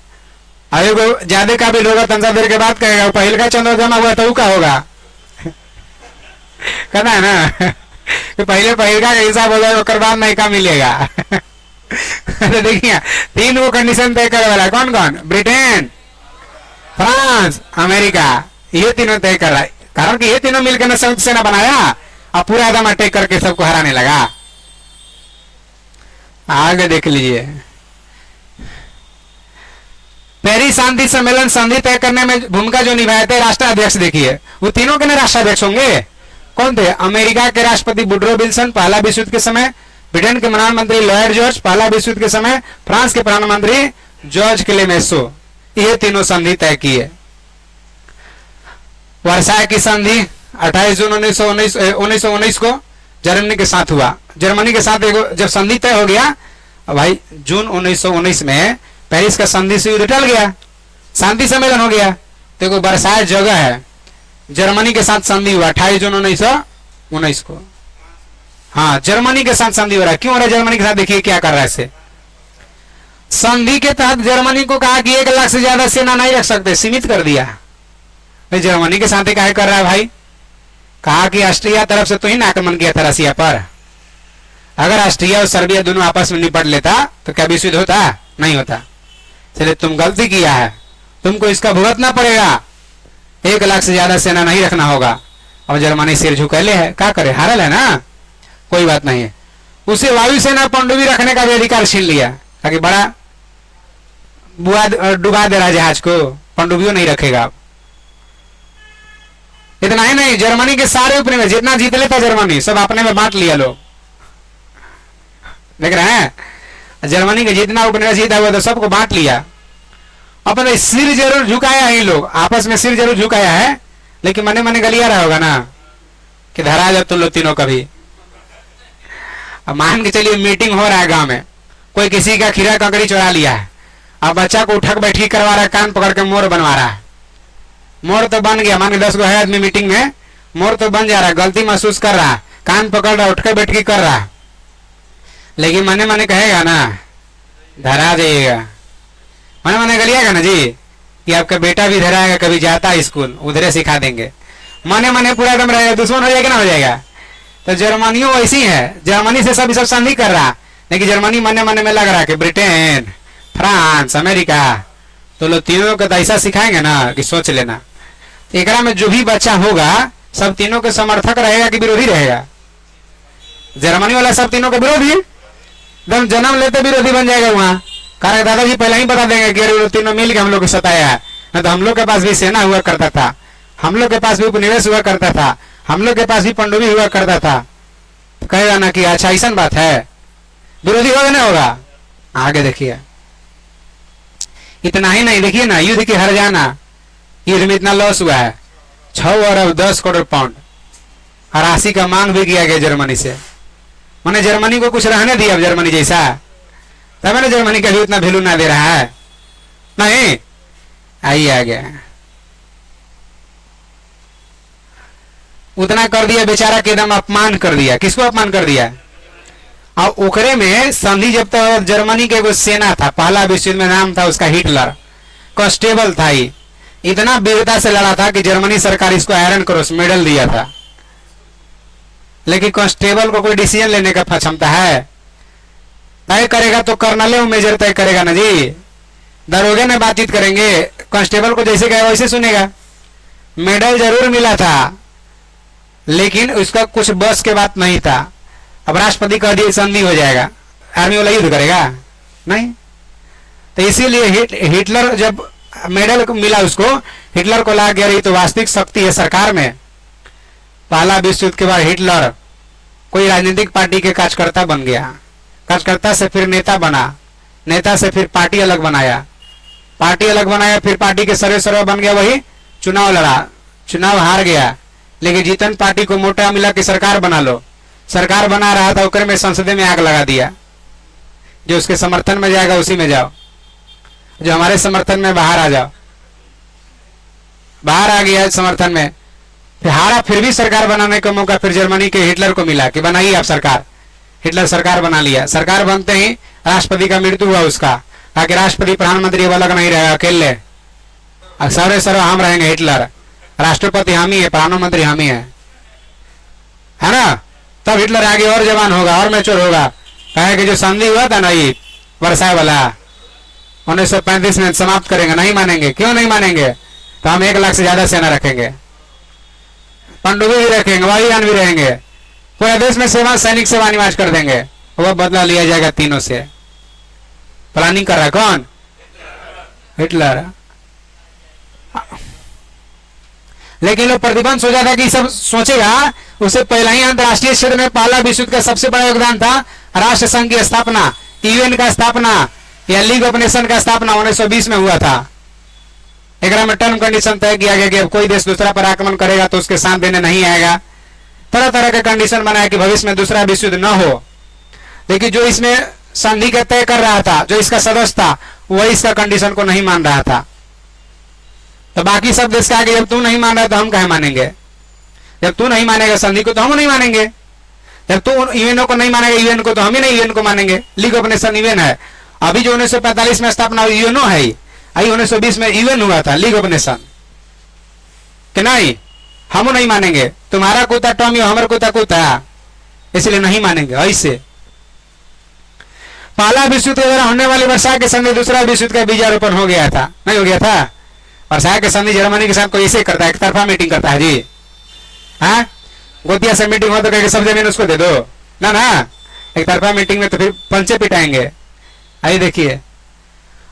अरे को ज्यादा काबिल होगा तंजा देर के बाद कहेगा पहले का चंदा जमा हुआ तो का होगा कहना है ना कि पहले का हिसाब हो जाए और बाद नहीं का मिलेगा तो देखिए तीन वो कंडीशन तय करे वाला कौन कौन, ब्रिटेन, फ्रांस, अमेरिका, ये तीनों तय कर रहा है। कारण कि ये तीनों मिलकर संयुक्त सेना बनाया और पूरा एकदम अटैक करके सबको हराने लगा। आगे देख लीजिए, पेरिस शांति सम्मेलन संधि तय करने में भूमिका जो निभाए थे राष्ट्राध्यक्ष, देखिए वो तीनों के राष्ट्राध्यक्ष होंगे। कौन थे? अमेरिका के राष्ट्रपति वुडरो विल्सन पहला विश्व युद्ध के समय, ब्रिटेन के प्रधानमंत्री लॉयड जॉर्ज पहला विश्व युद्ध के समय, फ्रांस के प्रधानमंत्री जॉर्ज क्लेमेंसो, ये तीनों संधि तय किए। वर्साय की संधि 28 जून 1919 को जर्मनी के साथ हुआ। जर्मनी के साथ जब संधि तय हो गया भाई, जून 1919 में पेरिस का संधि से युद्ध टल गया, शांति सम्मेलन हो गया। देखो वर्साय जगह है, जर्मनी के साथ संधि हुआ 28 जून 1919 को। हाँ, जर्मनी के साथ संधि हो रहा है। क्यों हो रहा है जर्मनी के साथ? देखिए क्या कर रहा है इसे। संधि के तहत जर्मनी को कहा कि 1 लाख से ज्यादा सेना नहीं रख सकते, सीमित कर दिया। भाई जर्मनी के साथ क्या कर रहा है भाई? कहा कि ऑस्ट्रिया तरफ से तो ही ना आक्रमण किया था रसिया पर। अगर ऑस्ट्रिया और सर्बिया दोनों आपस में निपट लेता तो क्या विश्व युद्ध होता? नहीं होता। चलिए तुम गलती किया है, तुमको इसका भुगतना पड़ेगा। 1 लाख से ज्यादा सेना नहीं रखना होगा। और जर्मनी सिर झुकैले है, क्या करे, हारल है ना, कोई बात नहीं है। उसे वायुसेना पनडुब्बी रखने का भी अधिकार छीन लिया, ताकि बड़ा डुबा दे रहा जहाज को, पनडुब्बियों नहीं रखेगा। इतना ही नहीं, जर्मनी के सारे उपनिवेश जितना जीत लेता जर्मनी सब अपने में बांट लिया लोग। देख रहे हैं, जर्मनी के जितना उपनिवेश जीता हुआ तो सबको बांट लिया। अपने सिर जरूर झुकाया है, लोग आपस में सिर जरूर झुकाया है, लेकिन मने मने गलिया रहा होगा ना कि धरा जब तुम लोग तीनों कभी। अब मान के चलिए मीटिंग हो रहा है गांव में, कोई किसी का खीरा ककड़ी चुरा लिया है, अब बच्चा को उठक बैठी करवा रहा है, कान पकड़ के मोर बनवा रहा है। मोर तो बन गया, मान के 10 गो है आदमी मीटिंग में, मोर तो बन जा रहा है, गलती महसूस कर रहा है, कान पकड़ रहा है, उठकर बैठकी कर रहा है, लेकिन मने मने कहेगा ना धरा जाइएगा, मने मने गलिएगा ना जी कि आपका बेटा भी धराएगा, कभी जाता है स्कूल उधरे सिखा देंगे, मने मने पूरा एकदम रहेगा, दुश्मन हो जाएगा ना हो जाएगा। तो जर्मनियों वैसी है, जर्मनी से सब संधि कर रहा, लेकिन जर्मनी मने मने में लग रहा कि ब्रिटेन, फ्रांस, अमेरिका, तो लोग तीनों को तो ऐसा सिखाएंगे ना कि सोच लेना। एकरा में जो भी बच्चा होगा सब तीनों के समर्थक रहेगा कि विरोधी रहेगा? जर्मनी वाला सब तीनों के विरोधी, एकदम जन्म लेते विरोधी बन जाएगा वहां। कारण दादाजी पहले ही बता देंगे कि अरे तीनों मिल के हम लोग को सताया है, न तो हम लोग के पास भी सेना हुआ करता था, हम लोग के पास भी उपनिवेश हुआ करता था, हम लोग के पास भी पनडुब्बी हुआ करता था। तो कहेगा ना कि अच्छा ऐसा बात है, विरोधी होगा नहीं होगा? आगे देखिए, इतना ही नहीं, देखिए ना युद्ध की हर जाना, युद्ध में इतना लॉस हुआ है 6 अरब 10 करोड़ पाउंड, और राशि का मांग भी किया गया जर्मनी से। मैंने जर्मनी को कुछ रहने दिया अब जर्मनी जैसा, तब मैंने जर्मनी का भी उतना वैल्यू ना दे रहा है नहीं। आइए आ गया, उतना कर दिया बेचारा के एकदम अपमान कर दिया। किसको अपमान कर दिया? और ओकरे में संधि जब तक जर्मनी के एगो सेना था, पहला विश्व युद्ध में नाम था उसका हिटलर, कांस्टेबल था, ही इतना वीरता से लड़ा था कि जर्मनी सरकार इसको आयरन क्रॉस मेडल दिया था। लेकिन कांस्टेबल को कोई डिसीजन लेने का क्षमता है? तय करेगा तो कर्नल मेजर तय करेगा ना जी, दरोगे में बातचीत करेंगे, कांस्टेबल को जैसे कहेगा वैसे सुनेगा। मेडल जरूर मिला था, लेकिन उसका कुछ बस के बात नहीं था। अब राष्ट्रपति कह दिए संधि हो जाएगा, आर्मी वाला युद्ध करेगा नहीं। तो इसीलिए हिटलर जब मेडल मिला उसको, हिटलर को लगा गया रही तो वास्तविक शक्ति है सरकार में। पहला विश्व युद्ध के बाद हिटलर कोई राजनीतिक पार्टी के कार्यकर्ता बन गया, कार्यकर्ता से फिर नेता बना, नेता से फिर पार्टी अलग बनाया, पार्टी अलग बनाया, फिर पार्टी के सर्वे बन गया, वही चुनाव लड़ा, चुनाव हार गया, लेकिन जीतन पार्टी को मोटा मिला कि सरकार बना लो, सरकार बना रहा था उकर में संसद में आग लगा दिया। जो उसके समर्थन में जाएगा उसी में जाओ, जो हमारे समर्थन में बाहर आ जाओ, बाहर आ गया समर्थन में, फिर हारा, फिर भी सरकार बनाने का मौका फिर जर्मनी के हिटलर को मिला कि बनाइए आप सरकार। हिटलर सरकार बना लिया, सरकार बनते ही राष्ट्रपति का मृत्यु हुआ उसका, ताकि राष्ट्रपति प्रधानमंत्री अब अलग नहीं रहेगा, अकेले सर्वे सर्व हम रहेंगे, हिटलर राष्ट्रपति हम ही है, प्रधानमंत्री हम ही है ना। तब हिटलर आगे और जवान होगा और मैच्योर होगा, कहे कि जो संधि हुआ था ना ये वर्साई वाला 1935 में समाप्त करेंगे, नहीं मानेंगे। क्यों नहीं मानेंगे? तो हम 1 लाख से ज्यादा सेना रखेंगे, पनडुब्बी भी रखेंगे, वायुयान भी रहेंगे, पूरे देश में सेवा सैनिक सेवा निवास कर देंगे, वह बदला लिया जाएगा तीनों से। प्लानिंग कर रहा है कौन? हिटलर। लेकिन लोग प्रतिबंध सोचा था कि सब सोचेगा, उससे पहले ही अंतर्राष्ट्रीय क्षेत्र में पहला विश्व युद्ध का सबसे बड़ा योगदान था राष्ट्र संघ की स्थापना, यूएन का स्थापना या लीग ऑफ नेशन का स्थापना 1920 में हुआ था। एक में टर्म कंडीशन तय किया गया कि अब कोई देश दूसरा पर आक्रमण करेगा तो उसके साथ देने नहीं आएगा। तरह तरह के कंडीशन बनाया कि भविष्य में दूसरा विश्व युद्ध न हो। लेकिन जो इसमें संधि का तय कर रहा था, जो इसका सदस्य था, वही इसका कंडीशन को नहीं मान रहा था। तो बाकी सब देश कहा कि जब तू नहीं मान रहा तो हम कहे मानेंगे, जब तू नहीं मानेगा संधि को तो हम नहीं मानेंगे, जब तू यूएनओ को नहीं मानेगा यूएन को तो हम ही नहीं यूएन को मानेंगे। लीग ऑफ नेशन यूएन है, अभी जो 1945 में स्थापना हुई यूएनओ है, आई 1920 में यूएन हुआ था, लीग ऑफ नेशन कि नहीं, हम नहीं मानेंगे। तुम्हारा कुत्ता टॉमी हमारा कुत्ता कुत्ता, इसलिए नहीं मानेंगे। ऐसे पहला विश्व युद्ध के दौरान होने वाली वर्षा के संधि दूसरा विश्व युद्ध का बीजारोपण हो गया था, नहीं हो गया था? वर्षा के संधि जर्मनी के साथ कोई ऐसे करता है, एक तरफा मीटिंग करता है जी। हाँ, गोतिया से मीटिंग हो तो कहेंगे सब जमीन उसको दे दो ना, ना एक तरफा मीटिंग में तो फिर पंचे पिटाएंगे। आइए देखिए,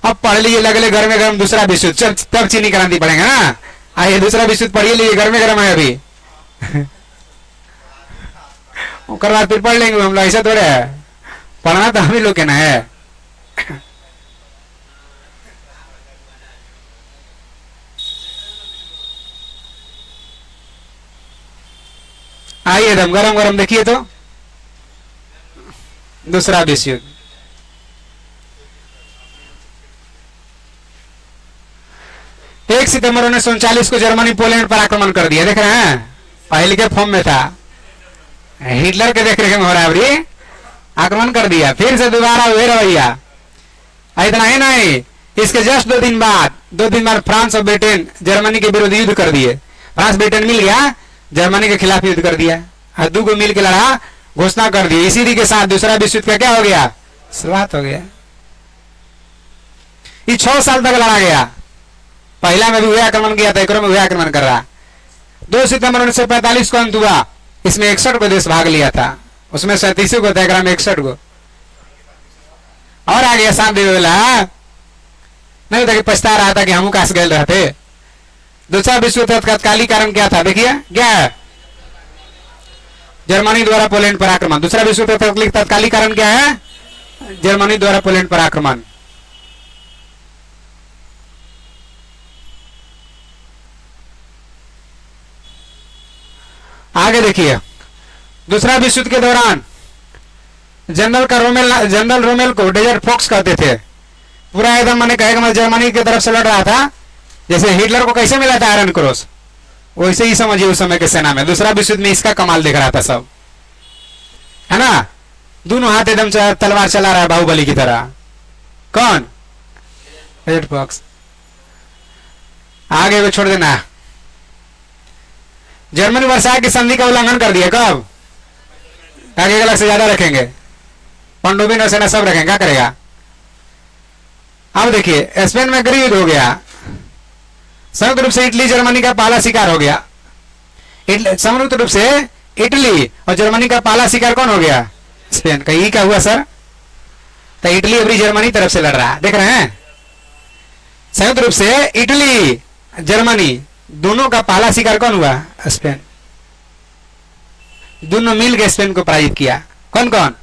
अब पढ़ लीजिए लगले घर में गर्म दूसरा विश्व युद्ध, तब चीनी क्रांति पढ़ेंगे ना। आइए दूसरा विश्व युद्ध पढ़िए, लीजिए घर में गर्म है अभी बाद फिर पढ़ लेंगे हम लोग, ऐसा थोड़े है, पढ़ना तो हम ही लोग के ना है। आइए एकदम गरम गरम देखिए तो दूसरा विश्व युद्ध। एक सितंबर 1939 को जर्मनी पोलैंड पर आक्रमण कर दिया, देख रहे हैं, पहले के फॉर्म में था, हिटलर के देख रेख में हो रहा है, आक्रमण कर दिया, फिर से दोबारा हुए रवैया। इतना ही नहीं, इसके जस्ट 2 दिन बाद फ्रांस और ब्रिटेन जर्मनी के विरुद्ध युद्ध कर दिए। फ्रांस ब्रिटेन मिल गया, जर्मनी के खिलाफ युद्ध कर दिया, दो को मिल के लड़ा, घोषणा कर दी। इसी के साथ दूसरा विश्व युद्ध का क्या हो गया? शुरुआत हो गया। ये 6 साल तक लड़ा गया, पहला में भी हुए आक्रमण किया था, एक में हुए आक्रमण कर रहा। 2 सितंबर 1945 को अंत हुआ, इसमें 61 को देश भाग लिया था, उसमें 37 को था, 61 को और आ गया। साथ नहीं होता कि पछता रहा था कि हम काश गए रहते। दूसरा विश्व युद्ध का तत्कालीन कारण क्या था? देखिए क्या है, जर्मनी द्वारा पोलैंड पर आक्रमण। दूसरा विश्व युद्ध का तत्कालीन कारण क्या है? जर्मनी द्वारा पोलैंड पर आक्रमण। आगे देखिए, दूसरा विश्व युद्ध के दौरान जनरल रोमेल को डेजर्ट फॉक्स कहते थे। पूरा एकदम मैंने कहेगा जर्मनी की तरफ से लड़ रहा था, जैसे हिटलर को कैसे मिला था आयरन क्रॉस, वैसे ही समझिए उस समय के सेना में। दूसरा विश्व युद्ध में इसका कमाल दिख रहा था सब, है ना, दोनों हाथ एकदम तलवार चला रहा है बाहुबली की तरह। कौन? Desert Fox. आगे को छोड़ देना। जर्मनी वर्षा की संधि का उल्लंघन कर दिया, कब? आगे 1 लाख से ज्यादा रखेंगे, पनडुब्बी नौसेना सब रखेंगे, क्या करेगा? अब देखिए, स्पेन में गृह युद्ध हो गया, संयुक्त रूप से इटली जर्मनी का पहला शिकार हो गया। संयुक्त रूप से इटली और जर्मनी का पहला शिकार कौन हो गया? स्पेन का। ये क्या हुआ सर? तो इटली अभी जर्मनी तरफ से लड़ रहा है, देख रहे हैं। संयुक्त रूप से इटली जर्मनी दोनों का पहला शिकार कौन हुआ? स्पेन। दोनों मिल के स्पेन को पराजित किया। कौन कौन?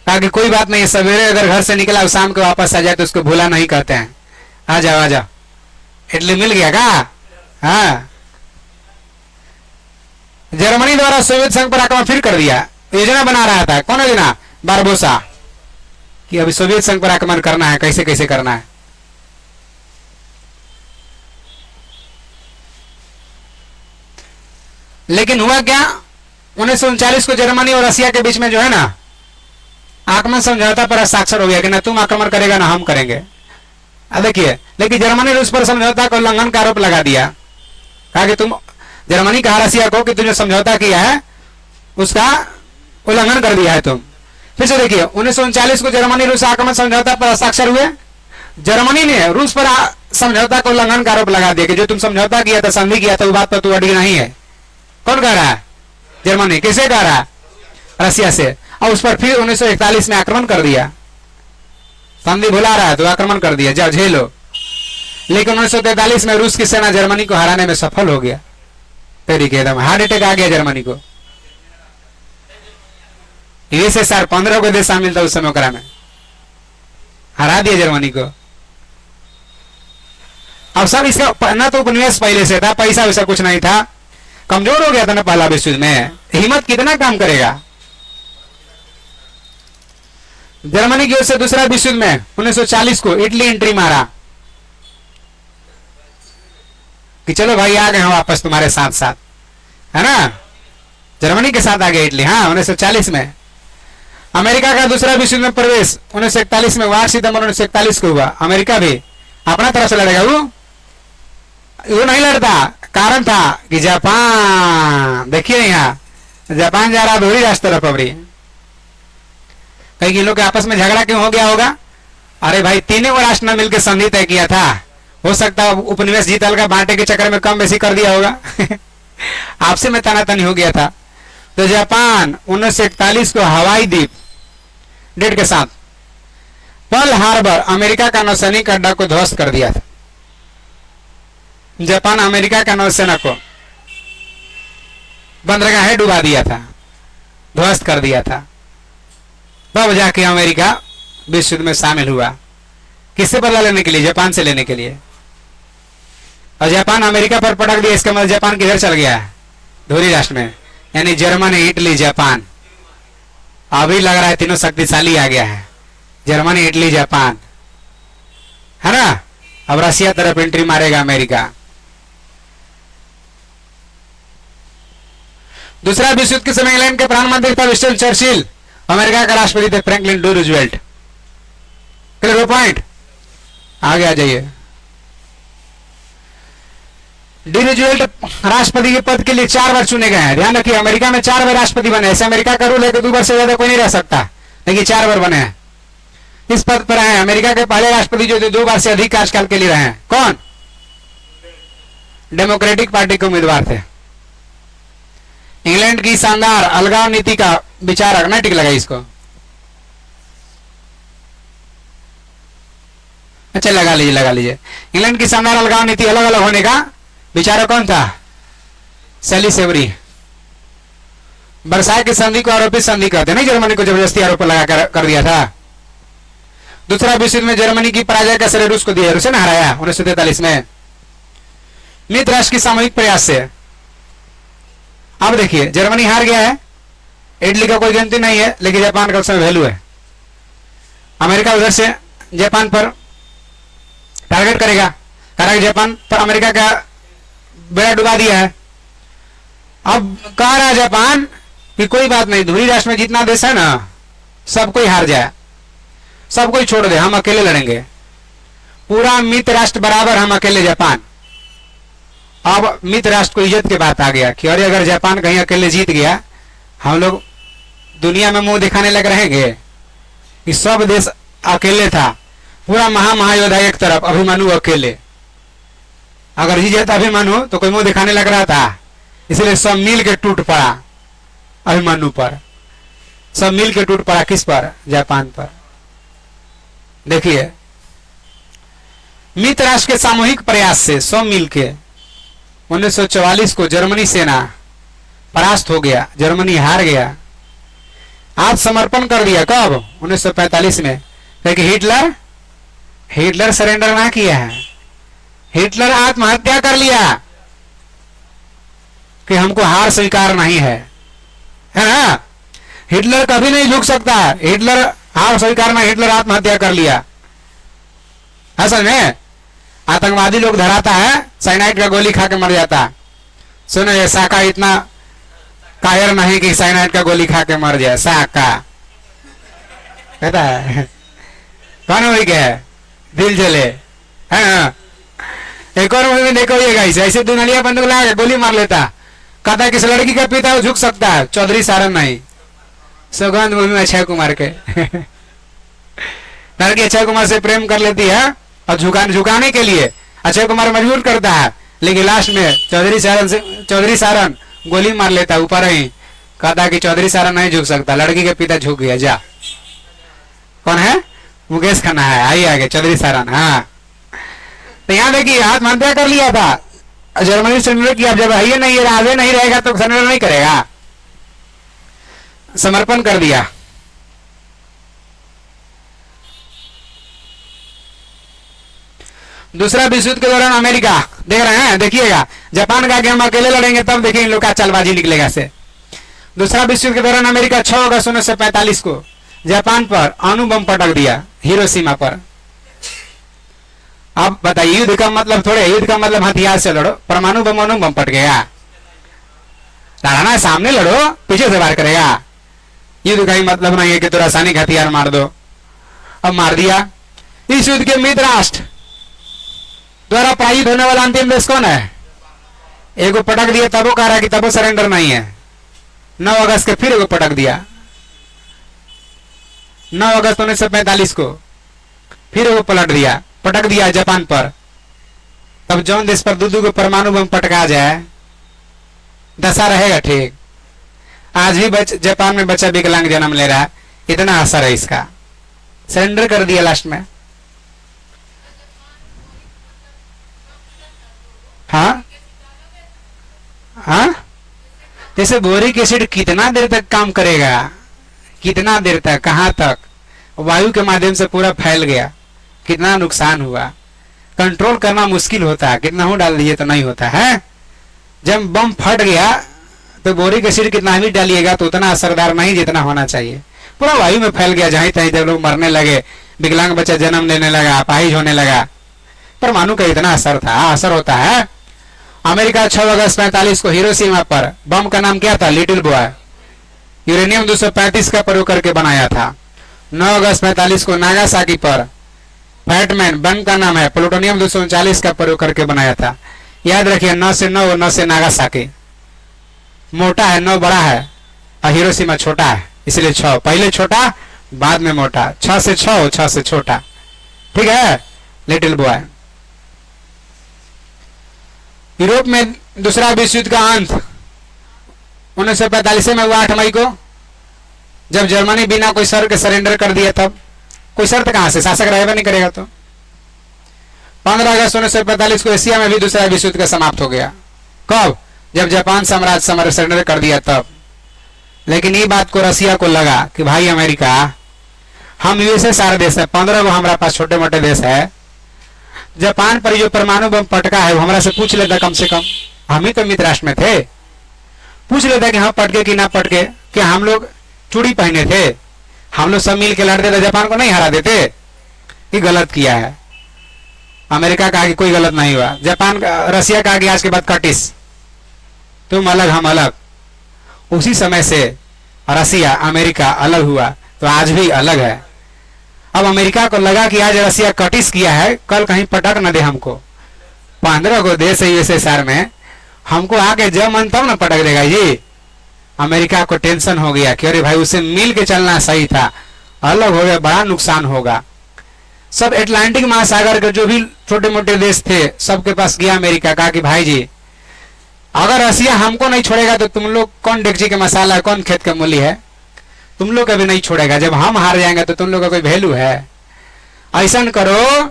कहा कि कोई बात नहीं, सवेरे अगर घर से निकला शाम को वापस आ जाए तो उसको भूला नहीं कहते हैं। आ जाओ आ जाओ। इटली मिल गया का? हाँ। जर्मनी द्वारा सोवियत संघ पर आक्रमण फिर कर दिया। योजना बना रहा था। कौन योजना? बारबोसा, कि अभी सोवियत संघ पर आक्रमण करना है, कैसे कैसे करना है। लेकिन हुआ क्या, 1939 को जर्मनी और रसिया के बीच में जो है ना आक्रमण समझौता पर हस्ताक्षर हो गया कि ना तुम आक्रमण करेगा ना हम करेंगे। देखिए, लेकिन जर्मनी रूस पर समझौता का उल्लंघन का आरोप लगा दिया। कहा कि तुम, जर्मनी कहा रसिया को कि तुमने समझौता किया है उसका उल्लंघन कर दिया है तुम। फिर से देखिए, 1939 को जर्मनी रूस आक्रमण समझौता पर हस्ताक्षर हुए। जर्मनी ने रूस पर समझौता का उल्लंघन का आरोप लगा दिया कि जो तुम समझौता किया था, संधि किया था, वो बात पर तू अड़ी नहीं है। कौन कह रहा है? जर्मनी। किसे कह रहा है? रसिया से। और उस पर फिर 1941 में आक्रमण कर दिया। संधि भुला रहा है तो आक्रमण कर दिया, जाओ झेलो। लेकिन 1943 में रूस की सेना जर्मनी को हराने में सफल हो गया। तेरी के एकदम हार्ट अटैक आ गया जर्मनी को। यूएसएसआर 15 को देश शामिल था उस समय ओकरा में, हरा दिया जर्मनी को। अब सब इसका ना तो उपनिवेश पहले से था, पैसा वैसा कुछ नहीं था, कमजोर हो गया था ना पहला विश्व युद्ध में। हिम्मत कितना काम करेगा। जर्मनी की ओर से दूसरा विश्व युद्ध में 1940 को इटली एंट्री मारा कि चलो भाई आ गए हम वापस तुम्हारे साथ साथ, है ना। जर्मनी के साथ आ गया इटली। हाँ, 1940 में। अमेरिका का दूसरा विश्व युद्ध में प्रवेश 1941 में 8 सितंबर 1941 को हुआ। अमेरिका भी अपना तरफ से लड़ेगा। वो नहीं लड़ता, कारण था कि जापान, देखिए यहाँ जापान जा रहा दोहरी राष्ट्र तरफ अबरी। कई लोग के आपस में झगड़ा क्यों हो गया होगा? अरे भाई, तीनों राष्ट्र ने मिलकर संधि तय किया था। हो सकता है उपनिवेश जीतल का बांटे के चक्कर में कम बेसी कर दिया होगा। आपसे में तनातनी हो गया था। तो जापान 1941 को हवाई द्वीप डेट के साथ पर्ल हार्बर अमेरिका का नौसैनिक अड्डा को ध्वस्त कर दिया था। जापान अमेरिका का नौसेना को बंदरगाह डुबा दिया था, ध्वस्त कर दिया था। तब जाके अमेरिका विश्व युद्ध में शामिल हुआ। किससे बदला लेने के लिए? जापान से लेने के लिए। और जापान अमेरिका पर पटक दिया, इसका मतलब जापान किधर चल गया? धोरी राष्ट्र में, यानी जर्मनी, इटली, जापान। अभी लग रहा है तीनों शक्तिशाली आ गया है, जर्मनी, इटली, जापान, है ना। अब रसिया तरफ एंट्री मारेगा अमेरिका। दूसरा विश्व युद्ध के समय इंग्लैंड के प्रधानमंत्री था विंस्टन चर्चिल, अमेरिका का राष्ट्रपति थे Franklin D Roosevelt. Clear point? आगे आ जाइए। डी रूजवेल्ट राष्ट्रपति के पद के लिए 4 बार चुने गए हैं। ध्यान रखिए, अमेरिका में 4 बार राष्ट्रपति बने। ऐसे अमेरिका का रूल है कि 2 बार से ज्यादा कोई नहीं रह सकता, लेकिन 4 बार बने हैं। इस पद पर आए अमेरिका के पहले राष्ट्रपति जो 2 बार से अधिक कार्यकाल के लिए रहे हैं। कौन? डेमोक्रेटिक पार्टी के उम्मीदवार थे। इंग्लैंड की शानदार अलगाव नीति का विचारक, ना टिक लगा इसको, अच्छा लगा लीजिए। इंग्लैंड की शानदार अलगाव नीति अलग अलग होने का विचारक कौन था? सैली सेवरी। वर्साई की संधि को आरोपित संधि कहते नहीं, जर्मनी को जबरदस्ती आरोप लगा कर दिया था। दूसरा विश्व युद्ध में जर्मनी की पराजय का श्रेय रूस को दिया, रूस ने हराया 1943 में मित्र राष्ट्र की सामूहिक प्रयास से। अब देखिए, जर्मनी हार गया है, इटली का कोई गिनती नहीं है, लेकिन जापान का उस समय वैल्यू है। अमेरिका उधर से जापान पर टारगेट करेगा, कारण जापान पर अमेरिका का बेड़ा डुबा दिया है। अब कह रहा है जापान कि कोई बात नहीं, धुरी राष्ट्र में जितना देश है ना, सब कोई हार जाए, सब कोई छोड़ दे, हम अकेले लड़ेंगे। पूरा मित्र राष्ट्र बराबर, हम अकेले जापान। अब मित्र राष्ट्र को इज्जत की बात आ गया कि अरे अगर जापान कहीं अकेले जीत गया, हम लोग दुनिया में मुंह दिखाने लग रहेंगे कि सब देश अकेले था। पूरा महायोद्धा एक तरफ, अभिमन्यु अकेले। अगर जीत जाता अभिमन्यु तो कोई मुंह दिखाने लग रहा था, इसलिए सब मिल के टूट पड़ा अभिमन्यु पर। सब मिल के टूट पड़ा किस पर? जापान पर। देखिए, मित्र राष्ट्र के सामूहिक प्रयास से सब मिल के 1944 को जर्मनी सेना परास्त हो गया, जर्मनी हार गया, आत्मसमर्पण कर दिया। कब? 1945 में। लेकिन हिटलर सरेंडर ना किया है, हिटलर आत्महत्या कर लिया कि हमको हार स्वीकार नहीं है ना। हिटलर कभी नहीं झुक सकता, हिटलर हार स्वीकार नहीं, हिटलर आत्महत्या कर लिया। असल में आतंकवादी लोग धराता है, साइनाइड का गोली खा के मर जाता। सुनो, ये साका इतना कायर नहीं कि साइनाइड का गोली खा के मर जाए। साका कहता है कौन हो गया, दिल जले है। एक और मूवी में देखो ये गाइस, ऐसे दुनलिया बंदूक लगा के गोली मार लेता, कहता किस लड़की का पिता वो झुक सकता है, चौधरी सारन नहीं। सौगंध मूवी में अक्षय कुमार के लड़की अक्षय कुमार से प्रेम कर लेती है और झुकाने के लिए अक्षय कुमार मजबूर करता है, लेकिन लास्ट में चौधरी सारन गोली मार लेता ऊपर ही, कहता कि चौधरी सारन नहीं झुक सकता, लड़की के पिता झुक गया। जा, कौन है? मुकेश खन्ना है। आइए आगे, चौधरी सारन। हाँ, तो यहाँ देखिए आत्महत्या कर लिया था, जर्मनी सरेंडर किया। जब ये नहीं आगे नहीं रहेगा तो सरेंडर नहीं करेगा, समर्पण कर दिया। दूसरा विश्व युद्ध के दौरान अमेरिका, देख रहे हैं, देखिएगा, जापान का हम अकेले लड़ेंगे तब देखिए इन लोग का चालबाजी निकलेगा से। दूसरा विश्व युद्ध के दौरान अमेरिका 6 अगस्त 1945 को जापान पर अणु बम पटक दिया, हिरोशिमा पर। अब बताइए, युद्ध का मतलब थोड़े, युद्ध का मतलब हथियार से लड़ो, परमाणु बम अणु बम पट गया, लड़ना है सामने लड़ो, पीछे से वार करेगा। युद्ध का ही मतलब नहीं है कि तो रासायनिक हथियार मार दो। अब मार दिया। इस युद्ध के मित्र राष्ट्र द्वारा पराजित होने वाला अंतिम देश कौन है? एगो पटक दिया, तब वो कह रहा कि तब वो सरेंडर नहीं है। 9 अगस्त के फिर एगो पटक दिया, 9 अगस्त 1945 को फिर एगो पटक दिया जापान पर। तब जौन देश पर दू को परमाणु बम पटका जाए, दशा रहेगा ठीक। आज भी जापान में बच्चा विकलांग जन्म ले रहा है, इतना असर है इसका। सरेंडर कर दिया लास्ट में। हाँ हाँ, जैसे बोरिक एसिड कितना देर तक काम करेगा, कितना देर तक, कहां तक? वायु के माध्यम से पूरा फैल गया, कितना नुकसान हुआ। कंट्रोल करना मुश्किल होता है, कितना हो डाल दिए तो नहीं होता है। जब बम फट गया तो बोरिक एसिड कितना भी डालिएगा तो उतना असरदार नहीं जितना होना चाहिए। पूरा वायु में फैल गया, जहां तहीं जब लोग मरने लगे, विकलांग बच्चा जन्म लेने लगा, अपाहिज होने लगा। परमाणु का इतना असर था, असर होता है। अमेरिका 6 अगस्त 45 को हिरोशिमा पर बम का नाम क्या था? Little boy. यूरेनियम 235 का प्रयोग करके बनाया था। 9 अगस्त 45 को नागासाकी पर फैटमैन बम का नाम है, प्लूटोनियम 239 का प्रयोग करके बनाया था। याद रखिए, 9 से 9 और 9 से नागासाकी। मोटा है, 9 बड़ा है और हिरोशिमा छोटा है, इसलिए 6 पहले छोटा बाद में मोटा। 6 से 6, 6 से छोटा, ठीक है। Little boy. यूरोप में दूसरा विश्व युद्ध का अंत 1945 में हुआ, 8 मई को, जब जर्मनी बिना कोई शर्त के सरेंडर कर दिया। तब कोई शर्त कहां से, शासक रहेगा नहीं करेगा तो। 15 अगस्त 1945 को एशिया में भी दूसरा विश्व युद्ध का समाप्त हो गया। कब? जब जापान साम्राज्य सरेंडर कर दिया तब। लेकिन ये बात को रसिया को लगा कि भाई अमेरिका, हम यूएसए सारे देश है, 15 को हमारे पास छोटे मोटे देश है, जापान पर जो परमाणु बम पटका है वो हमारा से पूछ लेता, कम से कम हम ही तो मित्र राष्ट्र में थे, पूछ लेता कि हाँ पटके कि ना पटके, क्या हम लोग चूड़ी पहने थे, हम लोग सब मिल के लड़ते थे, जापान को नहीं हरा देते। ये गलत किया है। अमेरिका का आगे कोई गलत नहीं हुआ, जापान रसिया का आगे आज के बाद कटिस, तुम अलग हम अलग। उसी समय से रसिया अमेरिका अलग हुआ तो आज भी अलग है। अब अमेरिका को लगा कि आज रसिया कटिस किया है, कल कहीं पटक न दे हमको। 15 को देश है यूएसएसआर में, हमको आके जब मन तब ना पटक देगा जी। अमेरिका को टेंशन हो गया कि अरे भाई उसे मिल के चलना सही था, अलग हो गया बड़ा नुकसान होगा। सब अटलांटिक महासागर के जो भी छोटे मोटे देश थे सबके पास गया अमेरिका, कहा कि भाई जी अगर रसिया हमको नहीं छोड़ेगा तो तुम लोग कौन डेगची के मसाला है, कौन खेत का मूली है, तुम लोग कभी नहीं छोड़ेगा। जब हम हार जाएंगे तो तुम लोग का कोई वैल्यू है। ऐसा करो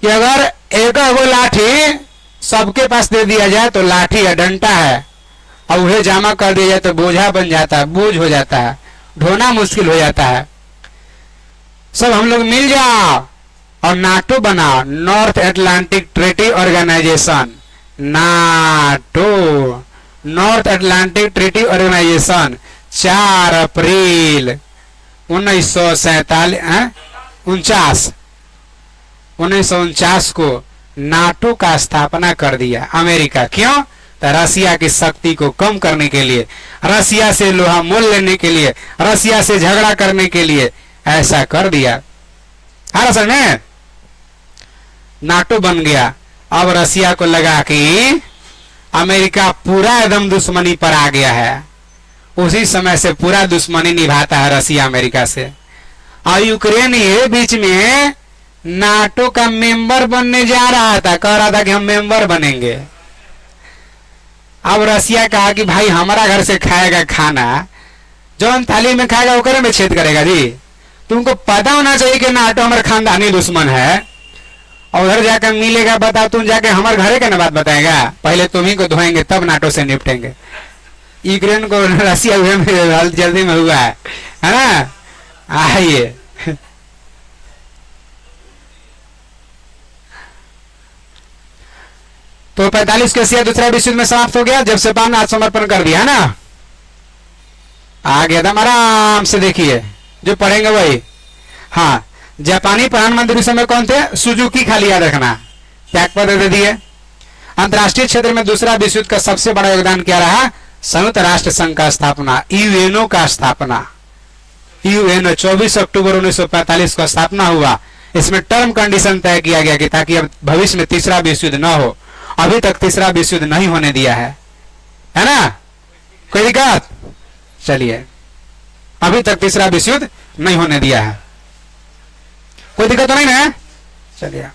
कि अगर एक वो लाठी सबके पास दे दिया जाए तो लाठी है, डंडा है, और वह जमा कर दिया जाए तो बोझा बन जाता है, बोझ हो जाता है, ढोना मुश्किल हो जाता है। सब हम लोग मिल जाओ और नाटो बनाओ, North Atlantic Treaty Organization, NATO, North Atlantic Treaty Organization, 4 अप्रैल 1949 को नाटो का स्थापना कर दिया अमेरिका। क्यों? तो रसिया की शक्ति को कम करने के लिए, रसिया से लोहा मोल लेने के लिए, रसिया से झगड़ा करने के लिए ऐसा कर दिया। हर असल में नाटो बन गया। अब रसिया को लगा कि अमेरिका पूरा एकदम दुश्मनी पर आ गया है, उसी समय से पूरा दुश्मनी निभाता है रसिया अमेरिका से। और यूक्रेन ये बीच में नाटो का मेंबर बनने जा रहा था, कह रहा था कि हम मेंबर बनेंगे। अब रसिया कहा कि भाई हमारा घर से खाएगा खाना, जो हम थाली में खाएगा ओकरे में छेद करेगा जी। तुमको पता होना चाहिए कि नाटो हमारा खानदानी दुश्मन है, और उधर जाकर मिलेगा, बताओ तुम जाके हमारे घरे का ना बात बताएगा, पहले तुम ही को धोएंगे तब नाटो से निपटेंगे। यूक्रेन को रसिया में जल्दी में हुआ है ना। आइए तो 45 के एशिया दूसरा विश्व युद्ध में समाप्त हो गया जब जापान ने आत्मसमर्पण कर दिया ना। आ गया था, आराम से देखिए जो पढ़ेंगे वही। हाँ, जापानी प्रधानमंत्री समय कौन थे? सुजुकी, खाली याद रखना, त्याग पत्र दे दिए। अंतरराष्ट्रीय क्षेत्र में दूसरा विश्व युद्ध का सबसे बड़ा योगदान क्या रहा? संयुक्त राष्ट्र संघ का स्थापना, यूएनओ का स्थापना। यूएनओ 24 अक्टूबर 1945 का स्थापना हुआ। इसमें टर्म कंडीशन तय किया गया कि ताकि अब भविष्य में तीसरा विश्व युद्ध न हो। अभी तक तीसरा विश्व युद्ध नहीं होने दिया है ना? कोई दिक्कत? चलिए, अभी तक तीसरा विश्व युद्ध नहीं होने दिया है, कोई दिक्कत तो नहीं ना? चलिए।